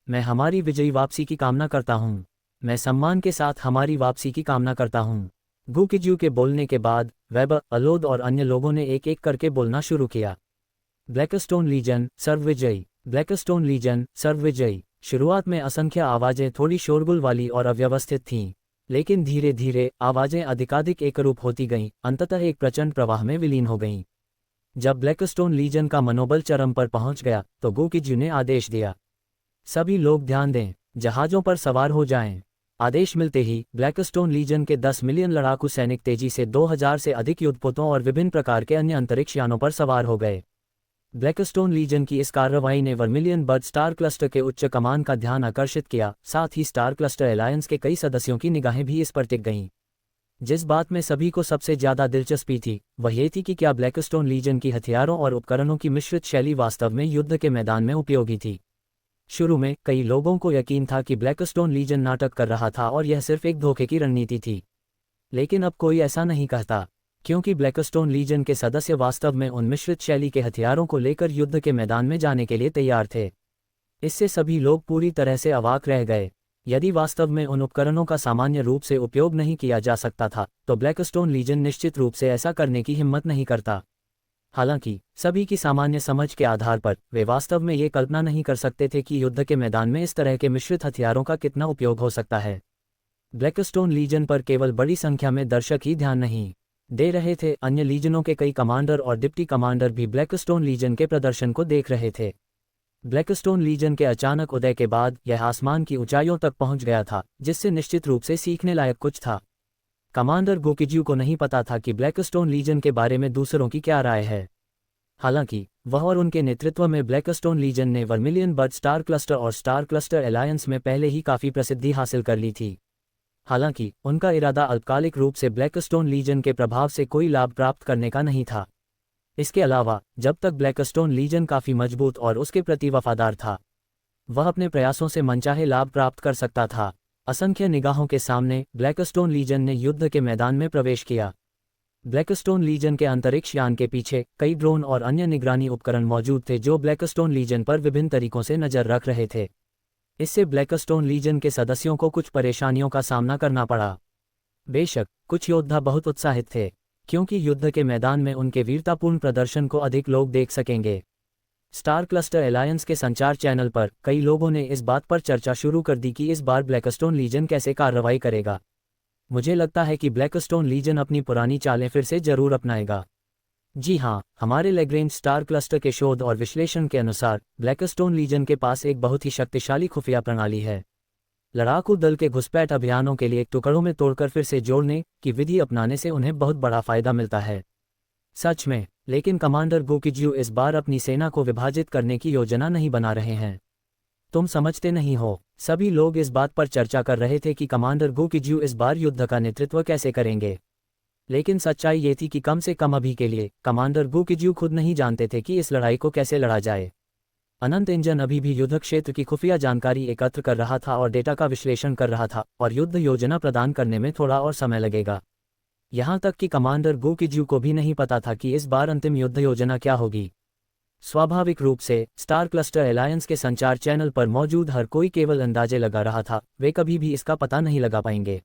मैं हमारी विजयी वापसी की कामना करता हूँ। मैं सम्मान के साथ हमारी वापसी की कामना करता हूँ। गुकिज्यू के बोलने के बाद वेबर, अलोद और अन्य लोगों ने एक एक करके बोलना शुरू किया। ब्लैकस्टोन लीजन सर्वविजयी, ब्लैकस्टोन लीजन सर्वविजयी। शुरुआत में असंख्य आवाजें थोड़ी शोरगुल वाली और अव्यवस्थित थीं, लेकिन धीरे धीरे आवाजें अधिकाधिक एकरूप होती गईं, अंततः एक प्रचंड प्रवाह में विलीन हो गईं। जब ब्लैकस्टोन लीजन का मनोबल चरम पर पहुंच गया तो गुकिज्यू ने आदेश दिया, सभी लोग ध्यान दें, जहाजों पर सवार हो जाएं। आदेश मिलते ही ब्लैकस्टोन लीजन के 10 मिलियन लड़ाकू सैनिक तेजी से 2000 से अधिक युद्धपोतों और विभिन्न प्रकार के अन्य अंतरिक्ष यानों पर सवार हो गए। ब्लैकस्टोन लीजन की इस कार्रवाई ने वर्मिलियन बर्ड स्टार क्लस्टर के उच्च कमान का ध्यान आकर्षित किया, साथ ही स्टार क्लस्टर एलायंस के कई सदस्यों की निगाहें भी इस पर टिक गईं। जिस बात में सभी को सबसे ज्यादा दिलचस्पी थी वह ये थी कि क्या ब्लैकस्टोन लीजन की हथियारों और उपकरणों की मिश्रित शैली वास्तव में युद्ध के मैदान में उपयोगी थी। शुरू में कई लोगों को यकीन था कि ब्लैकस्टोन लीजन नाटक कर रहा था और यह सिर्फ एक धोखे की रणनीति थी, लेकिन अब कोई ऐसा नहीं कहता, क्योंकि ब्लैकस्टोन लीजन के सदस्य वास्तव में उन मिश्रित शैली के हथियारों को लेकर युद्ध के मैदान में जाने के लिए तैयार थे। इससे सभी लोग पूरी तरह से अवाक रह गए। यदि वास्तव में उन उपकरणों का सामान्य रूप से उपयोग नहीं किया जा सकता था तो ब्लैकस्टोन लीजन निश्चित रूप से ऐसा करने की हिम्मत नहीं करता। हालांकि सभी की सामान्य समझ के आधार पर वे वास्तव में ये कल्पना नहीं कर सकते थे कि युद्ध के मैदान में इस तरह के मिश्रित हथियारों का कितना उपयोग हो सकता है। ब्लैकस्टोन लीजन पर केवल बड़ी संख्या में दर्शक ही ध्यान नहीं दे रहे थे, अन्य लीजनों के कई कमांडर और डिप्टी कमांडर भी ब्लैकस्टोन लीजन के प्रदर्शन को देख रहे थे। ब्लैकस्टोन लीजन के अचानक उदय के बाद यह आसमान की ऊंचाइयों तक पहुंच गया था, जिससे निश्चित रूप से सीखने लायक कुछ था। कमांडर गुकिज्यू को नहीं पता था कि ब्लैकस्टोन लीजन के बारे में दूसरों की क्या राय है। हालांकि वह और उनके नेतृत्व में ब्लैकस्टोन लीजन ने वर्मिलियन बर्ड स्टार क्लस्टर और स्टार क्लस्टर एलायंस में पहले ही काफ़ी प्रसिद्धि हासिल कर ली थी। हालांकि उनका इरादा अल्पकालिक रूप से ब्लैकस्टोन लीजन के प्रभाव से कोई लाभ प्राप्त करने का नहीं था। इसके अलावा जब तक ब्लैकस्टोन लीजन काफ़ी मजबूत और उसके प्रति वफादार था, वह अपने प्रयासों से मनचाहे लाभ प्राप्त कर सकता था। असंख्य निगाहों के सामने ब्लैकस्टोन लीजन ने युद्ध के मैदान में प्रवेश किया। ब्लैकस्टोन लीजन के अंतरिक्ष यान के पीछे कई ड्रोन और अन्य निगरानी उपकरण मौजूद थे जो ब्लैकस्टोन लीजन पर विभिन्न तरीकों से नजर रख रहे थे। इससे ब्लैकस्टोन लीजन के सदस्यों को कुछ परेशानियों का सामना करना पड़ा। बेशक कुछ योद्धा बहुत उत्साहित थे, क्योंकि युद्ध के मैदान में उनके वीरतापूर्ण प्रदर्शन को अधिक लोग देख सकेंगे। स्टार क्लस्टर एलायंस के संचार चैनल पर कई लोगों ने इस बात पर चर्चा शुरू कर दी कि इस बार ब्लैकस्टोन लीजन कैसे कार्रवाई करेगा। मुझे लगता है कि ब्लैकस्टोन लीजन अपनी पुरानी चालें फिर से जरूर अपनाएगा। जी हाँ, हमारे लैग्रेंज स्टार क्लस्टर के शोध और विश्लेषण के अनुसार ब्लैकस्टोन लीजन के पास एक बहुत ही शक्तिशाली खुफिया प्रणाली है। लड़ाकू दल के घुसपैठ अभियानों के लिए टुकड़ों में तोड़कर फिर से जोड़ने की विधि अपनाने से उन्हें बहुत बड़ा फायदा मिलता है। सच में, लेकिन कमांडर गोकिज्यू इस बार अपनी सेना को विभाजित करने की योजना नहीं बना रहे हैं। तुम समझते नहीं हो। सभी लोग इस बात पर चर्चा कर रहे थे कि कमांडर गोकिज्यू इस बार युद्ध का नेतृत्व कैसे करेंगे, लेकिन सच्चाई ये थी कि कम से कम अभी के लिए कमांडर गोकिज्यू खुद नहीं जानते थे कि इस लड़ाई को कैसे लड़ा जाए। अनंत इंजन अभी भी युद्ध क्षेत्र की खुफिया जानकारी एकत्र कर रहा था और डेटा का विश्लेषण कर रहा था, और युद्ध योजना प्रदान करने में थोड़ा और समय लगेगा। यहाँ तक कि कमांडर गोकिज्यू को भी नहीं पता था कि इस बार अंतिम युद्ध योजना क्या होगी। स्वाभाविक रूप से स्टार क्लस्टर एलायंस के संचार चैनल पर मौजूद हर कोई केवल अंदाजे लगा रहा था, वे कभी भी इसका पता नहीं लगा पाएंगे।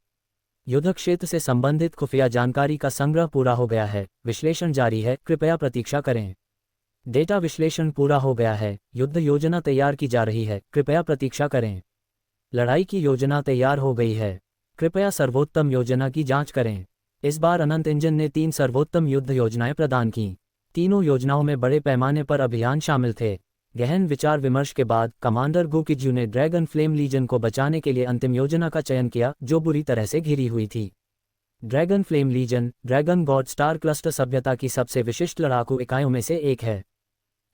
युद्ध क्षेत्र से संबंधित खुफिया जानकारी का संग्रह पूरा हो गया है, विश्लेषण जारी है, कृपया प्रतीक्षा करें। डेटा विश्लेषण पूरा हो गया है, युद्ध योजना तैयार की जा रही है, कृपया प्रतीक्षा करें। लड़ाई की योजना तैयार हो गई है, कृपया सर्वोत्तम योजना की जांच करें। इस बार अनंत इंजन ने 3 सर्वोत्तम युद्ध योजनाएं प्रदान की। तीनों योजनाओं में बड़े पैमाने पर अभियान शामिल थे। गहन विचार विमर्श के बाद कमांडर गोकिज्यू ने ड्रैगन फ्लेम लीजन को बचाने के लिए अंतिम योजना का चयन किया, जो बुरी तरह से घिरी हुई थी। Dragon Flame Legion Dragon God star cluster सभ्यता की सबसे विशिष्ट लड़ाकू इकाइयों में से एक है।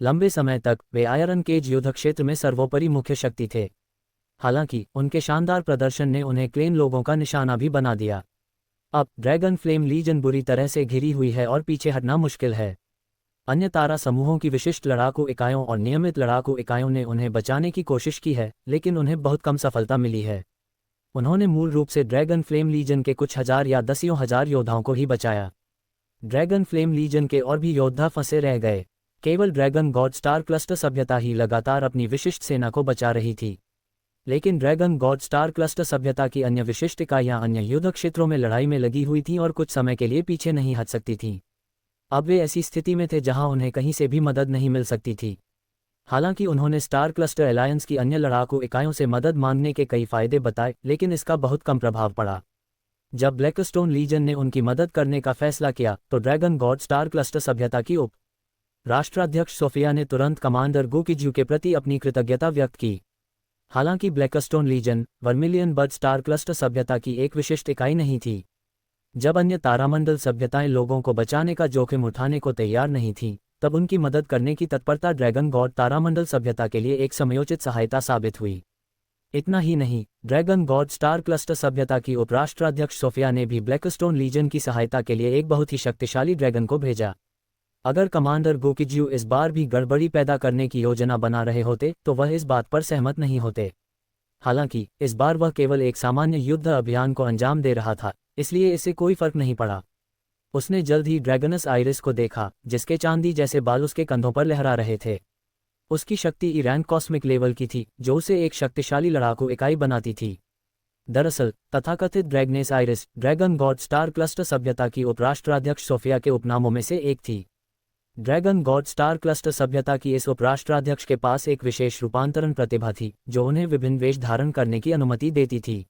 लंबे समय तक वे आयरन केज युद्ध क्षेत्र में सर्वोपरि मुख्य शक्ति थे। हालांकि उनके शानदार प्रदर्शन ने उन्हें क्लेन लोगों का निशाना भी बना दिया। अब ड्रैगन फ्लेम लीजन बुरी तरह से घिरी हुई है और पीछे हटना मुश्किल है। अन्य तारा समूहों की विशिष्ट लड़ाकू इकाइयों और नियमित लड़ाकू इकाइयों ने उन्हें बचाने की कोशिश की है, लेकिन उन्हें बहुत कम सफलता मिली है। उन्होंने मूल रूप से ड्रैगन फ्लेम लीजन के कुछ हजार या दसियों हजार योद्धाओं को ही बचाया। ड्रैगन फ्लेम लीजन के और भी योद्धा फंसे रह गए। केवल ड्रैगन गॉड स्टार क्लस्टर सभ्यता ही लगातार अपनी विशिष्ट सेना को बचा रही थी। लेकिन ड्रैगन गॉड स्टार क्लस्टर सभ्यता की अन्य विशिष्ट इकाइयां अन्य युद्ध क्षेत्रों में लड़ाई में लगी हुई थीं और कुछ समय के लिए पीछे नहीं हट सकती थीं। अब वे ऐसी स्थिति में थे जहां उन्हें कहीं से भी मदद नहीं मिल सकती थी। हालांकि उन्होंने स्टार क्लस्टर एलायंस की अन्य लड़ाकू इकाइयों से मदद मांगने के कई फायदे बताए, लेकिन इसका बहुत कम प्रभाव पड़ा। जब ब्लैकस्टोन लीजन ने उनकी मदद करने का फैसला किया तो ड्रैगन गॉड स्टार क्लस्टर सभ्यता की उप राष्ट्राध्यक्ष सोफिया ने तुरंत कमांडर गोकिज्यू के प्रति अपनी कृतज्ञता व्यक्त की। हालांकि Blackstone Legion Vermilion Bird Star cluster सभ्यता की एक विशिष्ट इकाई नहीं थी। जब अन्य तारामंडल सभ्यताएं लोगों को बचाने का जोखिम उठाने को तैयार नहीं थीं, तब उनकी मदद करने की तत्परता ड्रैगन गॉड तारामंडल सभ्यता के लिए एक समयोचित सहायता साबित हुई। इतना ही नहीं, ड्रैगन गॉड स्टार क्लस्टर सभ्यता की उपराष्ट्राध्यक्ष सोफिया ने भी ब्लैकस्टोन लीजन की सहायता के लिए एक बहुत ही शक्तिशाली ड्रैगन को भेजा। अगर कमांडर गोकिज्यू इस बार भी गड़बड़ी पैदा करने की योजना बना रहे होते तो वह इस बात पर सहमत नहीं होते। हालांकि इस बार वह केवल एक सामान्य युद्ध अभियान को अंजाम दे रहा था, इसलिए इससे कोई फर्क नहीं पड़ा। उसने जल्द ही ड्रैगनस आइरिस को देखा, जिसके चांदी जैसे बाल उसके कंधों पर लहरा रहे थे। उसकी शक्ति ईरान कॉस्मिक लेवल की थी, जो उसे एक शक्तिशाली लड़ाकू इकाई बनाती थी। दरअसल तथाकथित Dragoness Iris dragon God star cluster सभ्यता की उपराष्ट्राध्यक्ष सोफिया के उपनामों में से एक थी। ड्रैगन गॉड स्टार क्लस्टर सभ्यता की इस उपराष्ट्राध्यक्ष के पास एक विशेष रूपांतरण प्रतिभा थी, जो उन्हें विभिन्न वेश धारण करने की अनुमति देती थी।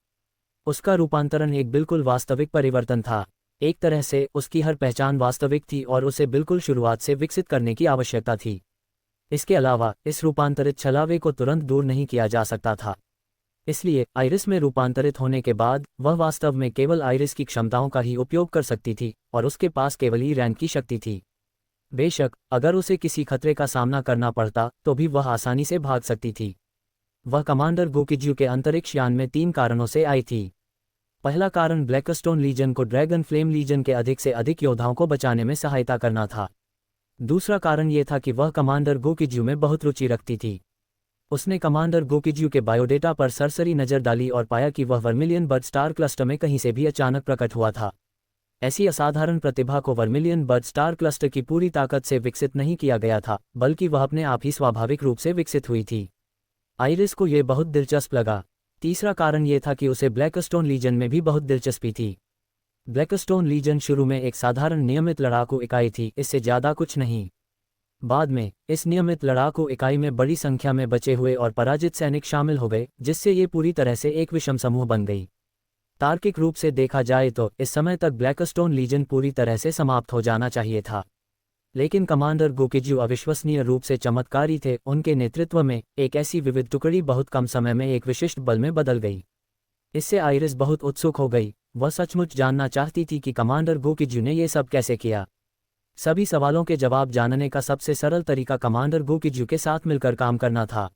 उसका रूपांतरण एक बिल्कुल वास्तविक परिवर्तन था। एक तरह से उसकी हर पहचान वास्तविक थी और उसे बिल्कुल शुरुआत से विकसित करने की आवश्यकता थी। इसके अलावा इस रूपांतरित छलावे को तुरंत दूर नहीं किया जा सकता था। इसलिए आइरिस में रूपांतरित होने के बाद वह वास्तव में केवल आइरिस की क्षमताओं का ही उपयोग कर सकती थी और उसके पास केवल ही रैंक की शक्ति थी। बेशक अगर उसे किसी खतरे का सामना करना पड़ता तो भी वह आसानी से भाग सकती थी। वह कमांडर गोकिज्यू के अंतरिक्ष यान में 3 कारणों से आई थी। पहला कारण ब्लैकस्टोन लीजन को ड्रैगन फ्लेम लीजन के अधिक से अधिक योद्धाओं को बचाने में सहायता करना था। दूसरा कारण यह था कि वह कमांडर गोकिज्यू में बहुत रुचि रखती थी। उसने कमांडर गोकिज्यू के बायोडेटा पर सरसरी नज़र डाली और पाया कि वह वर्मिलियन बर्ड स्टार क्लस्टर में कहीं से भी अचानक प्रकट हुआ था। ऐसी असाधारण प्रतिभा को वर्मिलियन बर्ड स्टार क्लस्टर की पूरी ताकत से विकसित नहीं किया गया था, बल्कि वह अपने आप ही स्वाभाविक रूप से विकसित हुई थी। आइरिस को यह बहुत दिलचस्प लगा। तीसरा कारण यह था कि उसे ब्लैकस्टोन लीजन में भी बहुत दिलचस्पी थी। ब्लैकस्टोन लीजन शुरू में एक साधारण नियमित लड़ाकू इकाई थी, इससे ज़्यादा कुछ नहीं। बाद में इस नियमित लड़ाकू इकाई में बड़ी संख्या में बचे हुए और पराजित सैनिक शामिल हो गए, जिससे ये पूरी तरह से एक विषम समूह बन गई। तार्किक रूप से देखा जाए तो इस समय तक ब्लैकस्टोन लीजन पूरी तरह से समाप्त हो जाना चाहिए था, लेकिन कमांडर गोकिजू अविश्वसनीय रूप से चमत्कारी थे। उनके नेतृत्व में एक ऐसी विविध टुकड़ी बहुत कम समय में एक विशिष्ट बल में बदल गई। इससे आइरिस बहुत उत्सुक हो गई। वह सचमुच जानना चाहती थी कि कमांडर गोकिजू ने ये सब कैसे किया। सभी सवालों के जवाब जानने का सबसे सरल तरीका कमांडर गोकिजू के साथ मिलकर काम करना था।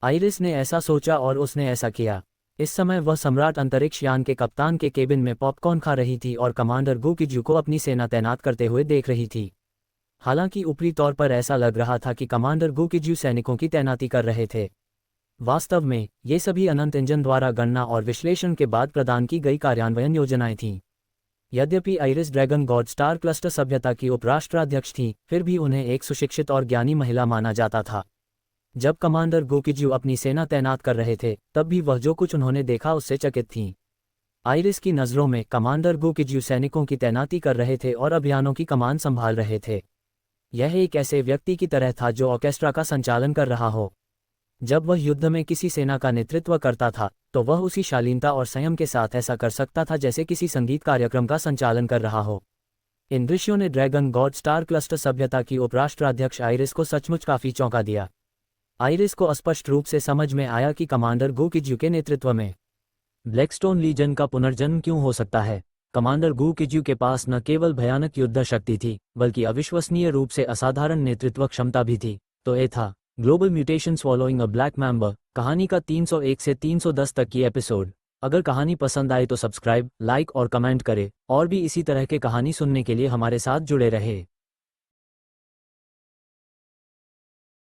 आइरिस ने ऐसा सोचा और उसने ऐसा किया। इस समय वह सम्राट अंतरिक्ष यान के कप्तान के केबिन में पॉपकॉर्न खा रही थी और कमांडर गोकिजू को अपनी सेना तैनात करते हुए देख रही थी। हालांकि ऊपरी तौर पर ऐसा लग रहा था कि कमांडर गोकिजू सैनिकों की तैनाती कर रहे थे, वास्तव में ये सभी अनंत इंजन द्वारा गणना और विश्लेषण के बाद प्रदान की गई कार्यान्वयन योजनाएं थीं। यद्यपि iris dragon God star cluster सभ्यता की उपराष्ट्राध्यक्ष थी, फिर भी उन्हें एक सुशिक्षित और ज्ञानी महिला माना जाता था। जब कमांडर गोकिजू अपनी सेना तैनात कर रहे थे, तब भी वह जो कुछ उन्होंने देखा उससे चकित थीं। आइरिस की नज़रों में कमांडर गोकिजू सैनिकों की तैनाती कर रहे थे और अभियानों की कमान संभाल रहे थे। यह एक ऐसे व्यक्ति की तरह था जो ऑर्केस्ट्रा का संचालन कर रहा हो। जब वह युद्ध में किसी सेना का नेतृत्व करता था, तो वह उसी शालीनता और संयम के साथ ऐसा कर सकता था जैसे किसी संगीत कार्यक्रम का संचालन कर रहा हो। इन दृश्यों ने ड्रैगन गॉड स्टार क्लस्टर सभ्यता की उपराष्ट्राध्यक्ष आइरिस को सचमुच काफी चौंका दिया। आइरिस को स्पष्ट रूप से समझ में आया कि कमांडर गोकिजू के नेतृत्व में ब्लैकस्टोन लीजन का पुनर्जन्म क्यों हो सकता है। कमांडर गोकिजू के पास न केवल भयानक युद्ध शक्ति थी, बल्कि अविश्वसनीय रूप से असाधारण नेतृत्व क्षमता भी थी। तो ये था global mutations following a black member कहानी का 301 से 310 तक की एपिसोड। अगर कहानी पसंद आए तो सब्सक्राइब, लाइक और कमेंट करें, और भी इसी तरह के कहानी सुनने के लिए हमारे साथ जुड़े रहे।